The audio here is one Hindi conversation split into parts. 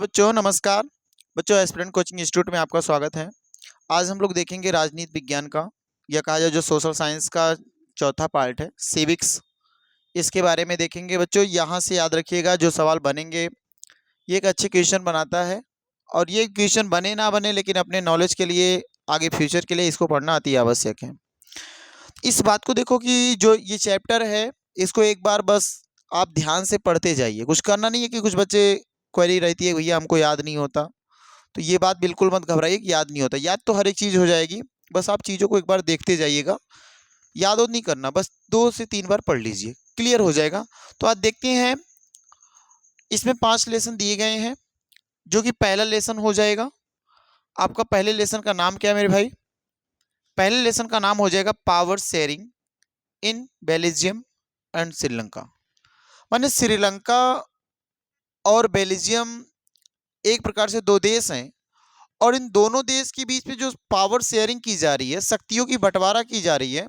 हेलो बच्चों, नमस्कार। बच्चों, एस्पिरेंट कोचिंग इंस्टीट्यूट में आपका स्वागत है। आज हम लोग देखेंगे राजनीति विज्ञान का, या कहा जाए जो सोशल साइंस का चौथा पार्ट है, सिविक्स। इसके बारे में देखेंगे बच्चों। यहाँ से याद रखिएगा, जो सवाल बनेंगे ये एक अच्छे क्वेश्चन बनाता है। और ये क्वेश्चन बने ना बने, लेकिन अपने नॉलेज के लिए, आगे फ्यूचर के लिए इसको पढ़ना अति आवश्यक है। इस बात को देखो कि जो ये चैप्टर है, इसको एक बार बस आप ध्यान से पढ़ते जाइए। कुछ करना नहीं है कि कुछ बच्चे क्वेरी रहती है, भैया हमको याद नहीं होता। तो ये बात बिल्कुल मत घबराइए कि याद नहीं होता। याद तो हर एक चीज़ हो जाएगी, बस आप चीज़ों को एक बार देखते जाइएगा। याद और नहीं करना, बस 2 से 3 बार पढ़ लीजिए, क्लियर हो जाएगा। तो आज देखते हैं, इसमें 5 लेसन दिए गए हैं, जो कि पहला लेसन हो जाएगा। आपका पहले लेसन का नाम क्या है मेरे भाई? पहले लेसन का नाम हो जाएगा power sharing in Belgium and Sri Lanka. माने श्रीलंका और बेल्जियम एक प्रकार से 2 देश हैं, और इन दोनों देश के बीच में जो पावर शेयरिंग की जा रही है, शक्तियों की बंटवारा की जा रही है,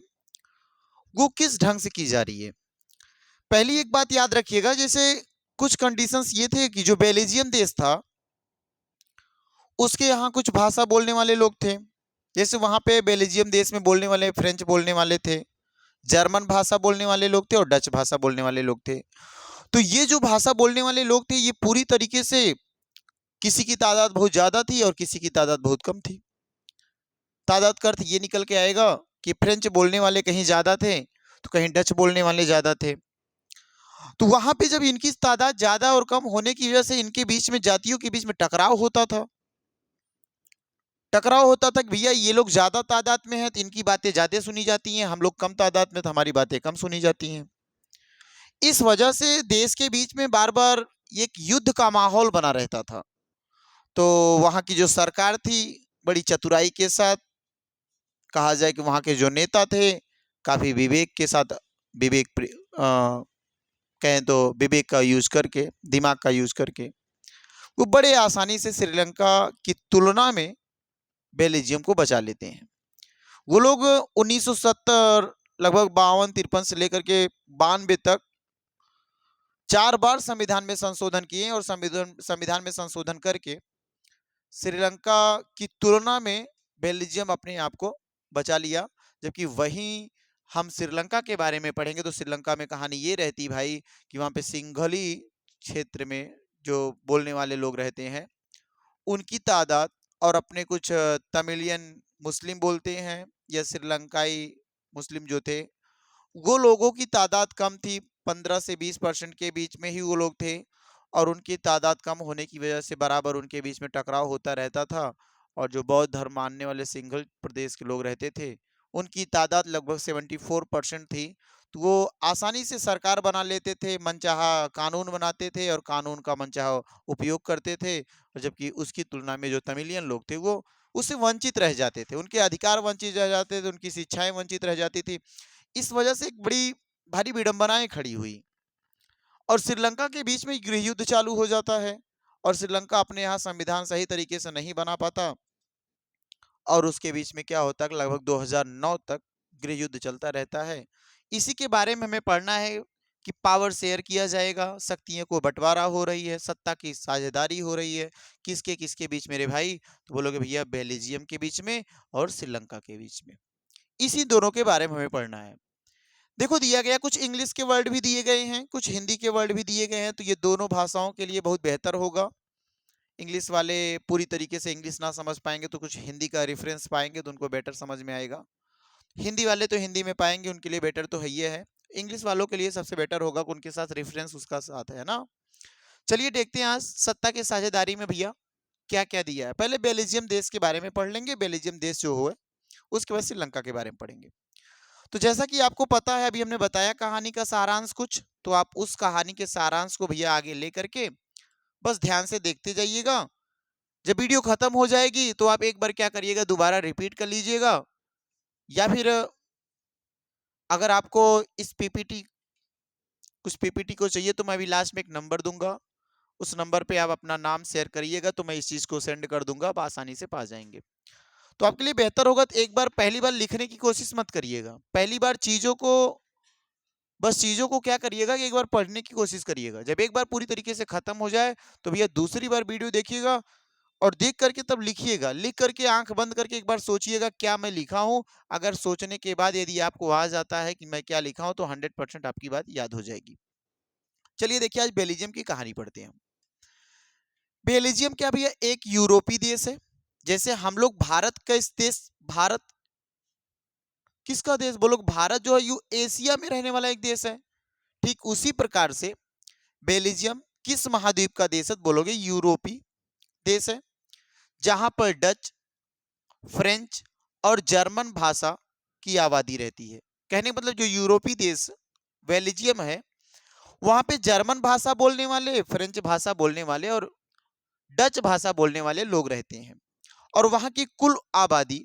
वो किस ढंग से की जा रही है। पहली एक बात याद रखिएगा, जैसे कुछ कंडीशंस ये थे कि जो बेल्जियम देश था, उसके यहाँ कुछ भाषा बोलने वाले लोग थे। जैसे वहाँ पे बेल्जियम देश में बोलने वाले फ्रेंच बोलने वाले थे, जर्मन भाषा बोलने वाले लोग थे, और डच भाषा बोलने वाले लोग थे। तो ये जो भाषा बोलने वाले लोग थे, ये पूरी तरीके से किसी की तादाद बहुत ज़्यादा थी और किसी की तादाद बहुत कम थी। तादाद का अर्थ ये निकल के आएगा कि फ्रेंच बोलने वाले कहीं ज़्यादा थे, तो कहीं डच बोलने वाले ज़्यादा थे। तो वहाँ पे जब इनकी तादाद ज़्यादा और कम होने की वजह से इनके बीच में, जातियों के बीच में टकराव होता था। टकराव होता था कि भैया ये लोग ज़्यादा तादाद में हैं तो इनकी बातें ज़्यादा सुनी जाती हैं, हम लोग कम तादाद में तो हमारी बातें कम सुनी जाती हैं। इस वजह से देश के बीच में बार बार एक युद्ध का माहौल बना रहता था। तो वहाँ की जो सरकार थी, बड़ी चतुराई के साथ, कहा जाए कि वहाँ के जो नेता थे, काफ़ी विवेक के साथ, विवेक कहें तो विवेक का यूज करके, दिमाग का यूज करके, वो बड़े आसानी से श्रीलंका की तुलना में बेल्जियम को बचा लेते हैं। वो लोग 1970, लगभग 52-53 से लेकर के 92 तक 4 बार संविधान में संशोधन किए, और संविधान में संशोधन करके श्रीलंका की तुलना में बेल्जियम अपने आप को बचा लिया। जबकि वहीं हम श्रीलंका के बारे में पढ़ेंगे तो श्रीलंका में कहानी ये रहती भाई कि वहाँ पे सिंघली क्षेत्र में जो बोलने वाले लोग रहते हैं, उनकी तादाद, और अपने कुछ तमिलियन मुस्लिम बोलते हैं, या श्रीलंकाई मुस्लिम जो थे, वो लोगों की तादाद कम थी। 15 से 20% के बीच में ही वो लोग थे, और उनकी तादाद कम होने की वजह से बराबर उनके बीच में टकराव होता रहता था। और जो बौद्ध धर्म मानने वाले सिंघल प्रदेश के लोग रहते थे, उनकी तादाद लगभग 74% थी। तो वो आसानी से सरकार बना लेते थे, मनचाहा कानून बनाते थे, और कानून का मनचाहा उपयोग करते थे। और जबकि उसकी तुलना में जो तमिलियन लोग थे, वो उससे वंचित रह जाते थे, उनके अधिकार वंचित रह जाते थे, उनकी शिक्षाएं वंचित रह जाती थी। इस वजह से एक बड़ी भारी विडंबनाएं खड़ी हुई, और श्रीलंका के बीच में गृह युद्ध चालू हो जाता है, और श्रीलंका अपने यहाँ संविधान सही तरीके से नहीं बना पाता। और उसके बीच में क्या होता है, लगभग 2009 तक गृह युद्ध चलता रहता है। इसी के बारे में हमें पढ़ना है कि पावर शेयर किया जाएगा, शक्तियों को बंटवारा हो रही है, सत्ता की साझेदारी हो रही है, किसके किसके बीच मेरे भाई? तो बोलोगे भैया बेल्जियम के बीच में और श्रीलंका के बीच में। इसी दोनों के बारे में हमें पढ़ना है। देखो, दिया गया कुछ इंग्लिश के वर्ड भी दिए गए हैं, कुछ हिंदी के वर्ड भी दिए गए हैं, तो ये दोनों भाषाओं के लिए बहुत बेहतर होगा। इंग्लिश वाले पूरी तरीके से इंग्लिश ना समझ पाएंगे, तो कुछ हिंदी का रेफरेंस पाएंगे तो उनको बेटर समझ में आएगा। हिंदी वाले तो हिंदी में पाएंगे, उनके लिए बेटर तो है ही है। इंग्लिश वालों के लिए सबसे बेटर होगा कि उनके साथ रेफरेंस उसका साथ है ना। चलिए देखते हैं आज सत्ता की साझेदारी में भैया क्या क्या दिया है। पहले बेल्जियम देश के बारे में पढ़ लेंगे, बेल्जियम देश जो है, उसके बाद श्रीलंका के बारे में पढ़ेंगे। तो जैसा कि आपको पता है, अभी हमने बताया कहानी का सारांश कुछ, तो आप उस कहानी के सारांश को भैया आगे ले करके बस ध्यान से देखते जाइएगा। जब वीडियो खत्म हो जाएगी तो आप एक बार क्या करिएगा, दोबारा रिपीट कर लीजिएगा, या फिर अगर आपको इस पीपीटी कुछ पीपीटी को चाहिए तो मैं अभी लास्ट में एक नंबर दूंगा, उस नंबर पे आप अपना नाम शेयर करिएगा, तो मैं इस चीज़ को सेंड कर दूंगा, आप आसानी से पा जाएंगे। तो आपके लिए बेहतर होगा तो एक बार, पहली बार लिखने की कोशिश मत करिएगा, पहली बार चीज़ों को बस चीजों को क्या करिएगा कि एक बार पढ़ने की कोशिश करिएगा। जब एक बार पूरी तरीके से खत्म हो जाए तो भैया दूसरी बार वीडियो देखिएगा और देख करके तब लिखिएगा। लिख करके आंख बंद करके एक बार सोचिएगा क्या मैं लिखा हूं। अगर सोचने के बाद यदि आपको आ जाता है कि मैं क्या लिखा हूं तो 100% आपकी बात याद हो जाएगी। चलिए देखिए, आज बेल्जियम की कहानी पढ़ते हैं। बेल्जियम क्या भैया एक यूरोपीय देश है। जैसे हम लोग भारत का इस देश, भारत किसका देश बोलो, भारत जो है यू एशिया में रहने वाला एक देश है। ठीक उसी प्रकार से बेल्जियम किस महाद्वीप का देश है बोलोगे, यूरोपीय देश है, जहां पर डच, फ्रेंच और जर्मन भाषा की आबादी रहती है। कहने का मतलब जो यूरोपीय देश बेल्जियम है वहां पे जर्मन भाषा बोलने वाले, फ्रेंच भाषा बोलने वाले और डच भाषा बोलने वाले लोग रहते हैं। और वहां की कुल आबादी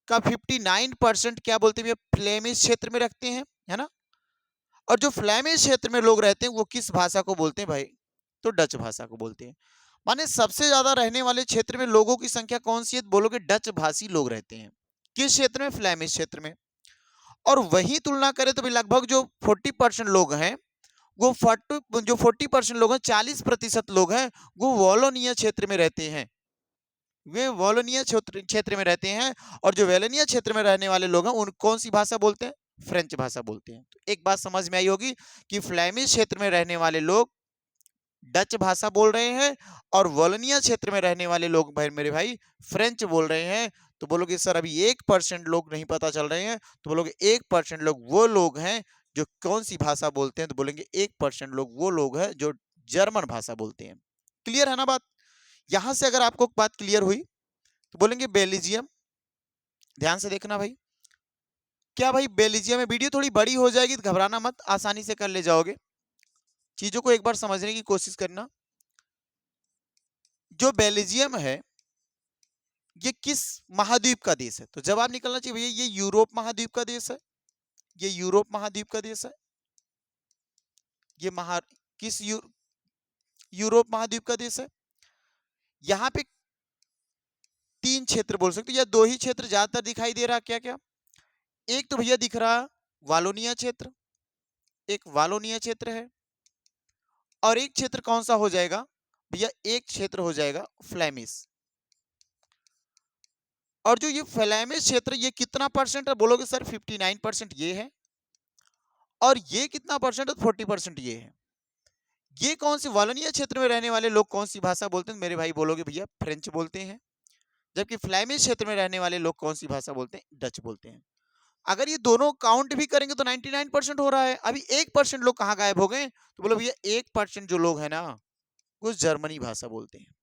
का 59% क्या बोलते हैं, फ्लेमिश क्षेत्र में रखते हैं, है ना। और जो फ्लेमिश क्षेत्र में लोग रहते हैं वो किस भाषा को बोलते हैं भाई, तो डच भाषा को बोलते हैं। माने सबसे ज्यादा रहने वाले क्षेत्र में लोगों की संख्या कौन सी है, बोलोगे डच भाषी लोग रहते हैं। किस क्षेत्र में, फ्लेमिश क्षेत्र में। और वही तुलना करें तो भी लगभग जो 40% लोग हैं वो 40% लोग हैं, 40% लोग हैं वो वॉलोनिया क्षेत्र में रहते हैं। वे वॉलोनिया क्षेत्र में रहते हैं। और जो वेलोनिया क्षेत्र में रहने वाले लोग हैं उन कौन सी भाषा बोलते हैं, फ्रेंच भाषा बोलते हैं। तो एक बात समझ में आई होगी कि फ्लेमिश क्षेत्र में रहने वाले लोग डच भाषा बोल रहे हैं और वॉलोनिया क्षेत्र में रहने वाले लोग भाई मेरे भाई फ्रेंच बोल रहे हैं। तो बोलोगे सर अभी 1% लोग नहीं पता चल रहे हैं, तो बोलोगे 1% लोग वो लोग हैं जो कौन सी भाषा बोलते हैं, तो बोलेंगे 1% लोग वो लोग हैं जो जर्मन भाषा बोलते हैं। क्लियर है ना बात। यहां से अगर आपको बात क्लियर हुई तो बोलेंगे बेल्जियम, ध्यान से देखना भाई। क्या भाई बेल्जियम में, वीडियो थोड़ी बड़ी हो जाएगी तो घबराना मत, आसानी से कर ले जाओगे। चीजों को एक बार समझने की कोशिश करना। जो बेल्जियम है ये किस महाद्वीप का देश है, तो जवाब निकलना चाहिए भैया ये यूरोप महाद्वीप का देश है। ये यूरोप महाद्वीप का देश है। ये किस यूरोप महाद्वीप का देश है। यहां पे 3 क्षेत्र बोल सकते हो या 2 ही क्षेत्र ज्यादातर दिखाई दे रहा, क्या क्या। एक तो भैया दिख रहा वालोनिया क्षेत्र, एक वालोनिया क्षेत्र है। और एक क्षेत्र कौन सा हो जाएगा भैया, एक क्षेत्र हो जाएगा फ्लेमिश। और जो ये फ्लेमिश क्षेत्र ये कितना परसेंट है बोलोगे सर, 59% ये है। और ये कितना परसेंट है, 40% ये है। ये कौन सी वालोनिया क्षेत्र में रहने वाले लोग कौन सी भाषा बोलते हैं मेरे भाई, बोलोगे भैया फ्रेंच बोलते हैं। जबकि फ्लेमिश क्षेत्र में रहने वाले लोग कौन सी भाषा बोलते हैं, डच बोलते हैं। अगर ये दोनों काउंट भी करेंगे तो 99% हो रहा है। अभी 1% लोग कहाँ गायब हो गए, तो बोलो भैया 1% जो लोग है ना वो जर्मनी भाषा बोलते हैं,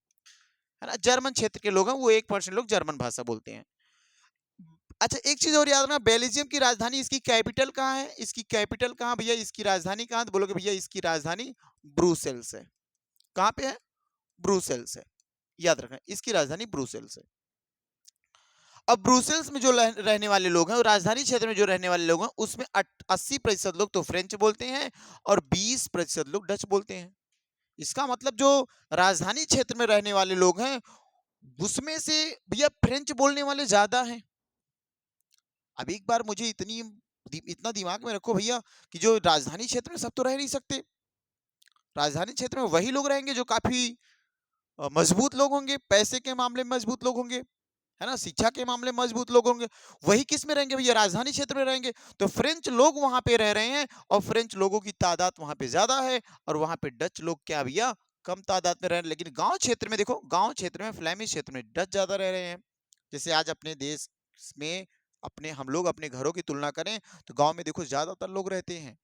है ना। जर्मन क्षेत्र के लोग हैं वो 1% लोग जर्मन भाषा बोलते हैं। अच्छा एक चीज और याद रखना, बेल्जियम की राजधानी, इसकी कैपिटल कहाँ है, इसकी कैपिटल कहाँ भैया, इसकी राजधानी कहाँ, तो बोलोगे भैया इसकी राजधानी ब्रुसेल्स है। कहाँ पे है, ब्रुसेल्स है। याद रखना इसकी राजधानी ब्रुसेल्स है। अब ब्रुसेल्स में जो रहने वाले लोग हैं और राजधानी क्षेत्र में जो रहने वाले लोग हैं उसमें 80% लोग तो फ्रेंच बोलते हैं और 20% लोग डच बोलते हैं। इसका मतलब जो राजधानी क्षेत्र में रहने वाले लोग हैं उसमें से भैया फ्रेंच बोलने वाले ज्यादा हैं। अब एक बार मुझे इतना दिमाग में रखो भैया कि जो राजधानी क्षेत्र में सब तो रह नहीं सकते। राजधानी क्षेत्र में वही लोग रहेंगे जो काफी मजबूत लोग होंगे, पैसे के मामले में मजबूत लोग होंगे, है ना, शिक्षा के मामले में मजबूत लोग होंगे। वही किस में रहेंगे भैया, राजधानी क्षेत्र में रहेंगे। तो फ्रेंच लोग वहां पे रह रहे हैं और फ्रेंच लोगों की तादाद वहां पे ज्यादा है। और वहां पे डच लोग क्या भैया कम तादाद में रह रहे हैं। लेकिन गांव क्षेत्र में देखो, गांव क्षेत्र में फ्लेमिश क्षेत्र में डच ज्यादा रह रहे हैं। जैसे आज अपने देश में हम लोग अपने घरों की तुलना करें तो गांव में देखो ज्यादातर लोग रहते हैं,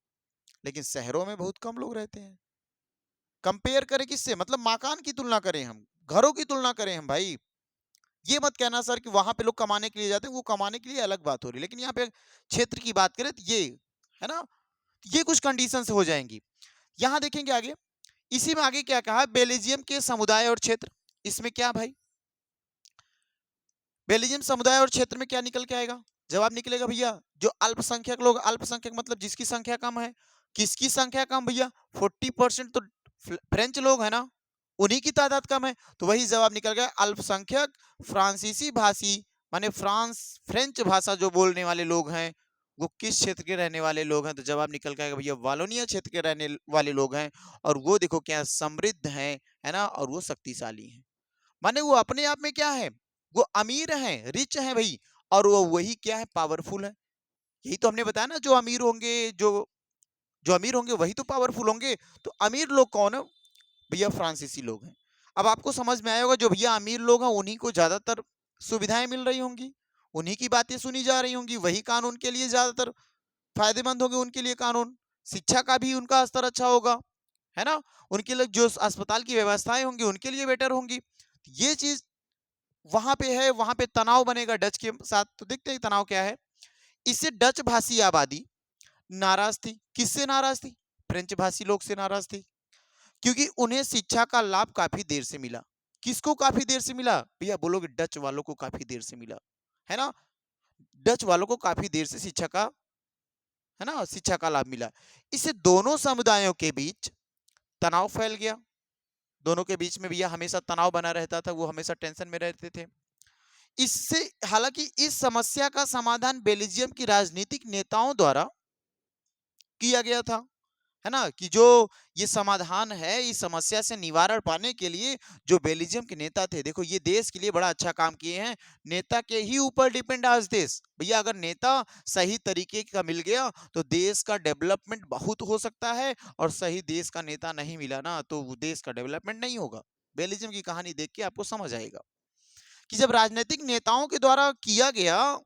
लेकिन शहरों में बहुत कम लोग रहते हैं। कंपेयर करें किससे, मतलब मकान की तुलना करें हम, घरों की तुलना करें हम भाई। ये मत कहना सर कि वहां पे लोग कमाने के लिए जाते हैं, वो कमाने के लिए अलग बात हो रही है। लेकिन यहाँ पे क्षेत्र की बात करें तो ये है ना, ये कुछ कंडीशंस हो जाएंगी। यहां देखेंगे आगे, इसी में आगे क्या कहा, बेल्जियम के समुदाय और क्षेत्र। इसमें क्या भाई, बेल्जियम समुदाय और क्षेत्र में क्या निकल के आएगा, जवाब निकलेगा भैया जो अल्पसंख्यक लोग, अल्पसंख्यक मतलब जिसकी संख्या कम है। किसकी संख्या कम भैया, 40% तो फ्रेंच लोग है ना, उन्हीं की तादाद कम है। तो वही जवाब निकल गया, अल्पसंख्यक फ्रांसीसी भाषी, माने फ्रेंच भाषा जो बोलने वाले लोग हैं वो किस क्षेत्र के रहने वाले लोग हैं, तो जवाब निकल के आएगा भैया वालोनिया क्षेत्र के रहने वाले लोग हैं। और वो देखो क्या समृद्ध हैं, है ना, और वो शक्तिशाली हैं। माने वो अपने आप में क्या है, वो अमीर हैं, रिच हैं भाई, और वो वही क्या है, पावरफुल है। यही तो हमने बताया ना, जो अमीर होंगे, जो जो अमीर होंगे वही तो पावरफुल होंगे। तो अमीर लोग कौन है भैया, फ्रांसीसी लोग हैं। अब आपको समझ में आया होगा, जो भैया अमीर लोग हैं उन्हीं को ज्यादातर सुविधाएं मिल रही होंगी, उन्हीं की बातें सुनी जा रही होंगी, वही कानून के लिए ज्यादातर फायदेमंद होंगे, उनके लिए कानून। शिक्षा का भी उनका स्तर अच्छा होगा, है ना, उनके लिए जो अस्पताल की व्यवस्थाएं होंगी उनके लिए बेटर होंगी। ये चीज वहां पे है, वहां पे तनाव बनेगा डच के साथ। तो देखते हैं तनाव क्या है। इससे डच भाषी आबादी नाराज थी। किससे नाराज थी? फ्रेंच भाषी लोग से नाराज थी, क्योंकि उन्हें शिक्षा का लाभ काफी देर से मिला। किसको काफी देर से मिला भैया, बोलोगे डच वालों को काफी देर से मिला, है ना, डच वालों को काफी देर से शिक्षा का, है ना, शिक्षा का लाभ मिला। इससे दोनों समुदायों के बीच तनाव फैल गया। दोनों के बीच में भैया हमेशा तनाव बना रहता था, वो हमेशा टेंशन में रहते थे। इससे हालांकि इस समस्या का समाधान बेल्जियम की राजनीतिक नेताओं द्वारा किया गया था, है ना, कि जो ये समाधान है, इस समस्या से निवारण पाने के लिए जो बेल्जियम के नेता थे, देखो ये देश के लिए बड़ा अच्छा काम किए हैं। नेता के ही ऊपर डिपेंड आज देश भैया। अगर नेता सही तरीके का मिल गया तो देश का डेवलपमेंट बहुत हो सकता है, और सही देश का नेता नहीं मिला ना, तो देश का डेवलपमेंट नहीं होगा। बेल्जियम की कहानी देख के आपको समझ आएगा कि जब राजनीतिक नेताओं के द्वारा किया गया,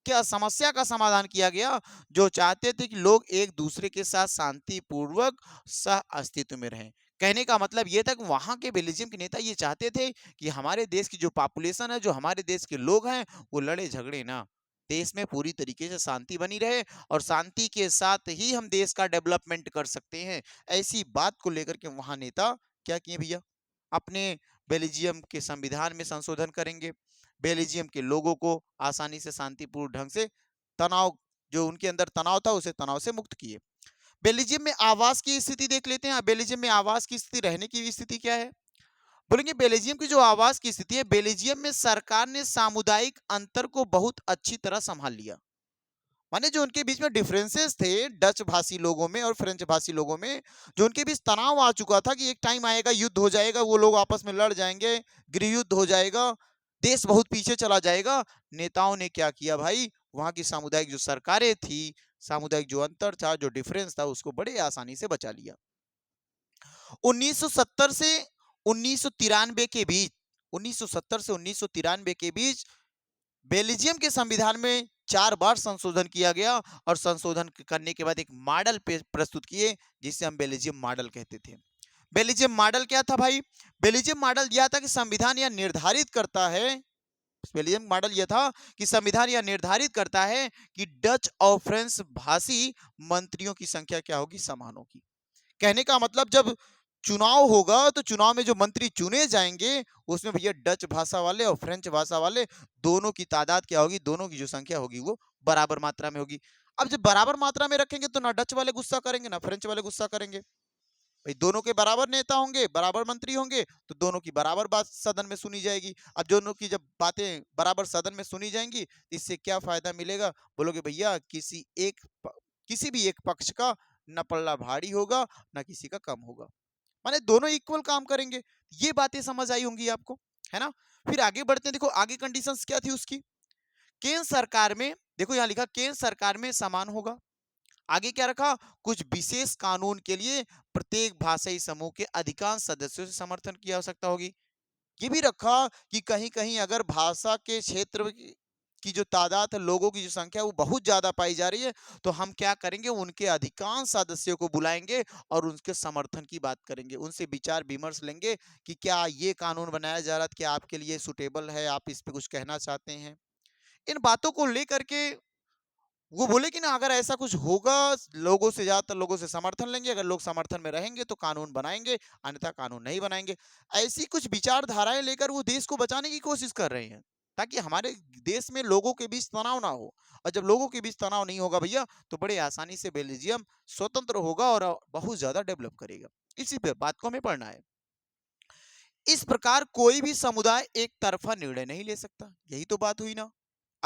क्या समस्या का समाधान किया गया, जो चाहते थे कि लोग एक दूसरे के साथ शांतिपूर्वक सह अस्तित्व में रहें। कहने का मतलब ये था कि वहां के बेल्जियम के नेता ये चाहते थे कि हमारे देश की जो पॉपुलेशन है, जो हमारे देश के लोग हैं, वो लड़े झगड़े ना, देश में पूरी तरीके से शांति बनी रहे, और शांति के साथ ही हम देश का डेवलपमेंट कर सकते हैं। ऐसी बात को लेकर के वहां नेता क्या किए भैया, अपने बेल्जियम के संविधान में संशोधन करेंगे, बेल्जियम के लोगों को आसानी से शांतिपूर्ण ढंग से तनाव, जो उनके अंदर तनाव था उसे तनाव से मुक्त किए। बेल्जियम में आवास की स्थिति देख लेते हैं। बेल्जियम में आवास की स्थिति, रहने की स्थिति क्या है, बोलेंगे बेल्जियम की जो आवास की स्थिति है, बेल्जियम में सरकार ने सामुदायिक अंतर को बहुत अच्छी तरह संभाल लिया। माने जो उनके बीच में डिफरेंसेस थे डच भाषी लोगों में और फ्रेंच भाषी लोगों में, जो उनके बीच तनाव आ चुका था कि एक टाइम आएगा युद्ध हो जाएगा, वो लोग आपस में लड़ जाएंगे, गृह युद्ध हो जाएगा, देश बहुत पीछे चला जाएगा। नेताओं ने क्या किया भाई, वहां की सामुदायिक जो सरकारें थी, सामुदायिक जो अंतर था, जो डिफरेंस था, उसको बड़े आसानी से बचा लिया। 1970 से 1993 के बीच, 1970 से 1993 के बीच बेल्जियम के संविधान में 4 बार संशोधन किया गया, और संशोधन करने के बाद एक मॉडल प्रस्तुत किए, जिसे हम बेल्जियम मॉडल कहते थे। बेल्जियम मॉडल क्या था भाई, बेल्जियम मॉडल यह था कि संविधान यह निर्धारित करता है, बेल्जियम मॉडल यह था कि संविधान यह निर्धारित करता है कि डच और फ्रेंच भाषी मंत्रियों की संख्या क्या होगी, समान होगी। कहने का मतलब जब चुनाव होगा तो चुनाव में जो मंत्री चुने जाएंगे, उसमें भैया डच भाषा वाले और फ्रेंच भाषा वाले दोनों की तादाद क्या होगी, दोनों की जो संख्या होगी वो बराबर मात्रा में होगी। अब जब बराबर मात्रा में रखेंगे तो ना डच वाले गुस्सा करेंगे ना फ्रेंच वाले गुस्सा करेंगे भाई, दोनों के बराबर नेता होंगे, बराबर मंत्री होंगे, तो दोनों की बराबर बात सदन में सुनी जाएगी। अब दोनों की जब बातें बराबर सदन में सुनी जाएंगी, इससे क्या फायदा मिलेगा, बोलोगे भैया किसी भी एक पक्ष का न पल्ला भारी होगा, ना किसी का कम होगा, माने दोनों इक्वल काम करेंगे। ये बातें समझ आई होंगी आपको, है ना। फिर आगे बढ़ते हैं, देखो आगे कंडीशंस क्या थी उसकी। केंद्र सरकार में, देखो यहाँ लिखा केंद्र सरकार में समान होगा। आगे क्या रखा, कुछ विशेष कानून के लिए प्रत्येक भाषाई समूह के अधिकांश सदस्यों से समर्थन की आवश्यकता होगी। ये भी रखा कि कहीं कहीं अगर भाषा के क्षेत्र की जो तादाद है, लोगों की जो संख्या है, वो बहुत ज्यादा पाई जा रही है, तो हम क्या करेंगे, उनके अधिकांश सदस्यों को बुलाएंगे और उनके समर्थन की बात करेंगे, उनसे विचार विमर्श लेंगे कि क्या ये कानून बनाया जा रहा है, क्या आपके लिए सुटेबल है, आप इस पे कुछ कहना चाहते हैं। इन बातों को लेकर के वो बोले कि ना, अगर ऐसा कुछ होगा, लोगों से ज्यादातर लोगों से समर्थन लेंगे, अगर लोग समर्थन में रहेंगे तो कानून बनाएंगे, अन्यथा कानून नहीं बनाएंगे। ऐसी कुछ विचारधाराएं लेकर वो देश को बचाने की कोशिश कर रहे हैं, ताकि हमारे देश में लोगों के बीच तनाव ना हो। और जब लोगों के बीच तनाव नहीं होगा भैया, तो बड़े आसानी से बेल्जियम स्वतंत्र होगा और बहुत ज्यादा डेवलप करेगा। इसी पे बात को हमें पढ़ना है। इस प्रकार कोई भी समुदाय एक तरफा निर्णय नहीं ले सकता, यही तो बात हुई ना।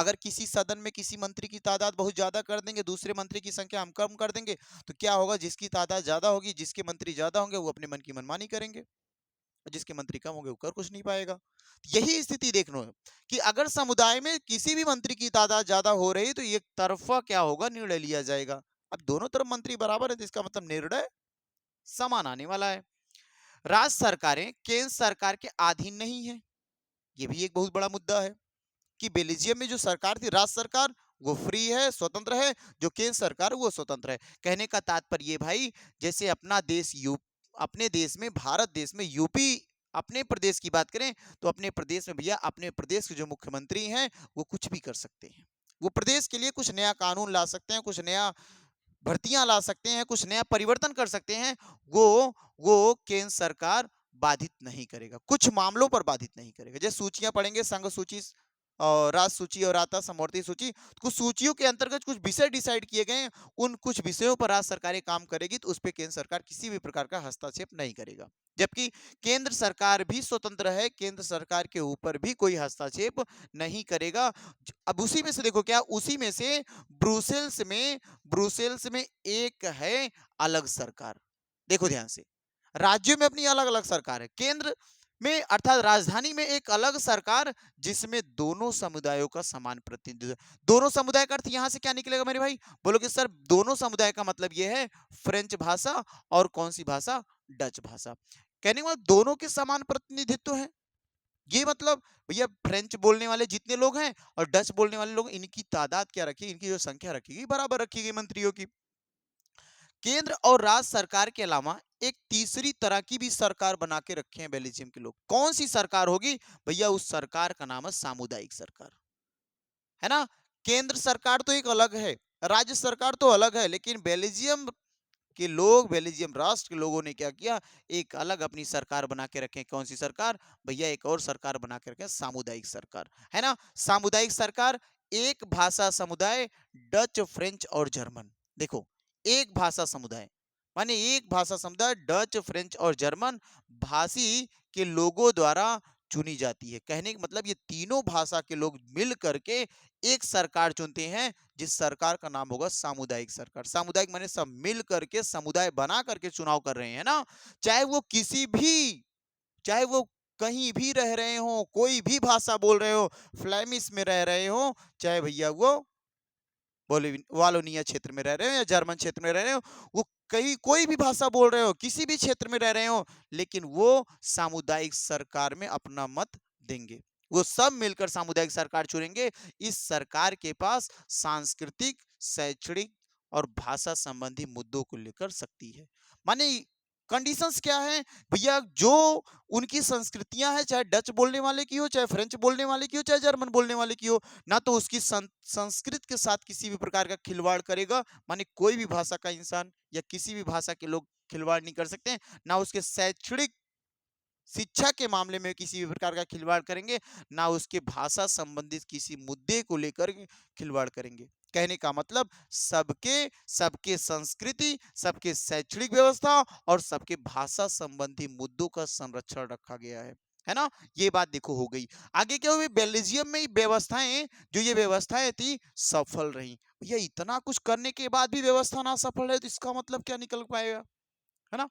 अगर किसी सदन में किसी मंत्री की तादाद बहुत ज्यादा कर देंगे, दूसरे मंत्री की संख्या हम कम कर देंगे, तो क्या होगा, जिसकी तादाद ज्यादा होगी, जिसके मंत्री ज्यादा होंगे, वो अपने मन की मनमानी करेंगे, और जिसके मंत्री कम होंगे वो कर कुछ नहीं पाएगा। यही स्थिति देखना है कि अगर समुदाय में किसी भी मंत्री की तादाद ज्यादा हो रही तो एक तरफा क्या होगा, निर्णय लिया जाएगा। अब दोनों तरफ मंत्री बराबर है तो इसका मतलब निर्णय समान आने वाला है। राज्य सरकारें केंद्र सरकार के अधीन नहीं है, ये भी एक बहुत बड़ा मुद्दा है कि बेल्जियम में जो सरकार थी, राज्य सरकार, वो फ्री है, स्वतंत्र है, जो केंद्र सरकार वो स्वतंत्र है। कहने का तात्पर्य ये भाई, जैसे अपना देश अपने देश में, भारत देश में यूपी, अपने प्रदेश की बात करें तो अपने प्रदेश में भैया अपने प्रदेश के जो मुख्यमंत्री हैं वो कुछ भी कर सकते हैं। वो प्रदेश के लिए कुछ नया कानून ला सकते हैं, कुछ नया भर्तियां ला सकते हैं, कुछ नया परिवर्तन कर सकते हैं। वो वो केंद्र सरकार बाधित नहीं करेगा, कुछ मामलों पर बाधित नहीं करेगा। जैसे सूचियां पढ़ेंगे, संघ सूची और राज सूची और आता समवर्ती सूची, कुछ सूचियों के अंतर्गत कुछ विषय डिसाइड किए गए हैं, उन कुछ विषयों पर राज्य सरकारें काम करेगी तो उस पर केंद्र सरकार किसी भी प्रकार का हस्तक्षेप नहीं करेगा। जबकि केंद्र सरकार भी स्वतंत्र है, केंद्र सरकार के ऊपर भी कोई हस्तक्षेप नहीं करेगा। अब उसी में से देखो क्या, उसी में से ब्रुसेल्स में एक है अलग सरकार। देखो ध्यान से, राज्यों में अपनी अलग अलग सरकार है, केंद्र में अर्थात राजधानी में एक अलग सरकार जिसमें दोनों समुदायों का समान प्रतिनिधित्व। दोनों समुदाय का अर्थ यहां से क्या निकलेगा मेरे भाई, बोलोगे सर दोनों समुदाय का मतलब यह है फ्रेंच भाषा और कौन सी भाषा, डच भाषा। कहने का मतलब दोनों के समान प्रतिनिधित्व है। ये मतलब भैया फ्रेंच बोलने वाले जितने लोग हैं और डच बोलने वाले लोग, इनकी तादाद क्या रखी, इनकी जो संख्या रखी बराबर रखी गई मंत्रियों की। केंद्र और राज्य सरकार के अलावा एक तीसरी तरह की भी सरकार बना के रखे हैं बेल्जियम के लोग। कौन सी सरकार होगी भैया, उस सरकार का नाम है सामुदायिक सरकार, है ना। केंद्र सरकार तो एक अलग है, राज्य सरकार तो अलग है, लेकिन बेल्जियम के लोग, बेल्जियम राष्ट्र के लोगों ने क्या किया, एक अलग अपनी सरकार बना के रखे। कौन सी सरकार भैया, एक और सरकार बना के रखे, सामुदायिक सरकार, है ना। सामुदायिक सरकार, एक भाषा समुदाय, डच, फ्रेंच और जर्मन। देखो, एक भाषा समुदाय माने एक भाषा समुदाय, डच, फ्रेंच और जर्मन भाषी के लोगों द्वारा चुनी जाती है। कहने का मतलब ये तीनों भाषा के लोग मिल करके एक सरकार चुनते हैं, जिस सरकार का नाम होगा सामुदायिक सरकार। सामुदायिक माने सब मिल करके समुदाय बना करके चुनाव कर रहे हैं ना। चाहे वो किसी भी, चाहे वो कहीं भी रह रहे हो, कोई भी भाषा बोल रहे हो, फ्लैमिश में रह रहे हो, चाहे भैया वो वालोनिया क्षेत्र में रह रहे हो या जर्मन क्षेत्र में रह रहे हो, वो कहीं कोई भी भाषा बोल रहे हो, किसी भी क्षेत्र में रह रहे हो, लेकिन वो सामुदायिक सरकार में अपना मत देंगे। वो सब मिलकर सामुदायिक सरकार चुनेंगे। इस सरकार के पास सांस्कृतिक, शैक्षणिक और भाषा संबंधी मुद्दों को लेकर सकती है। माने कंडीशंस क्या है भैया, जो उनकी संस्कृतियां हैं, चाहे डच बोलने वाले की हो, चाहे फ्रेंच बोलने वाले की हो, चाहे जर्मन बोलने वाले की हो, ना तो उसकी संस्कृत के साथ किसी भी प्रकार का खिलवाड़ करेगा, माने कोई भी भाषा का इंसान या किसी भी भाषा के लोग खिलवाड़ नहीं कर सकते हैं, ना उसके शैक्षणिक शिक्षा के मामले में किसी भी प्रकार का खिलवाड़ करेंगे, ना उसके भाषा संबंधित किसी मुद्दे को लेकर खिलवाड़ करेंगे। कहने का मतलब सबके सबके संस्कृति, सबके शैक्षणिक व्यवस्था और सबके भाषा संबंधी मुद्दों का संरक्षण रखा गया है ना। ये बात देखो हो गई। आगे क्या हुई, बेल्जियम में व्यवस्थाएं, जो ये व्यवस्थाएं थी सफल रही। भैया इतना कुछ करने के बाद भी व्यवस्था ना सफल है तो इसका मतलब क्या निकल पाएगा, है ना।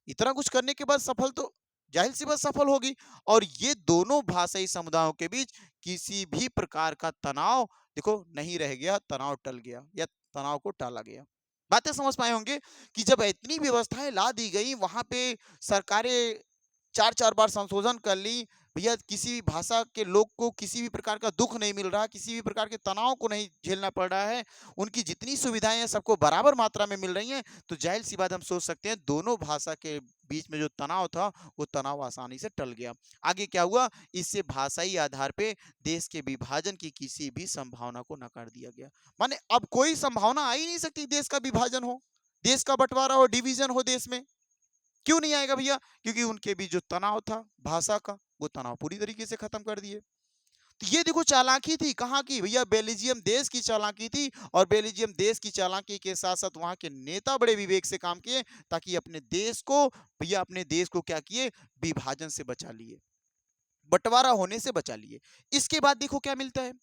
इतना कुछ करने के बाद सफल तो जाहिर सी बात सफल होगी। और ये दोनों भाषाई समुदायों के बीच किसी भी प्रकार का तनाव देखो नहीं रह गया, तनाव टल गया या तनाव को टाला गया। बातें समझ पाए होंगे कि जब इतनी व्यवस्थाएं ला दी गई, वहां पे सरकारें चार चार बार संशोधन कर ली, भैया किसी भी भाषा के लोग को किसी भी प्रकार का दुख नहीं मिल रहा, किसी भी प्रकार के तनाव को नहीं झेलना पड़ रहा है, उनकी जितनी सुविधाएं हैं सबको बराबर मात्रा में मिल रही हैं, तो जाहिर सी बात हम सोच सकते हैं दोनों भाषा के बीच में जो तनाव था वो तनाव आसानी से टल गया। आगे क्या हुआ, इससे भाषाई आधार पे देश के विभाजन की किसी भी संभावना को नकार दिया गया। माने अब कोई संभावना आ ही नहीं सकती देश का विभाजन हो, देश का बंटवारा हो, डिवीजन हो देश में। क्यों नहीं आएगा भैया, क्योंकि उनके बीच जो तनाव था भाषा का, वो तनाव पूरी तरीके से खत्म कर दिए। तो ये देखो चालाकी थी कहाँ की भैया, बेल्जियम देश की चालाकी थी। और बेल्जियम देश की चालाकी के साथ साथ वहां के नेता बड़े विवेक से काम किए, ताकि अपने देश को भैया, अपने देश को क्या किए, विभाजन से बचा लिए, बंटवारा होने से बचा लिए। इसके बाद देखो क्या मिलता है,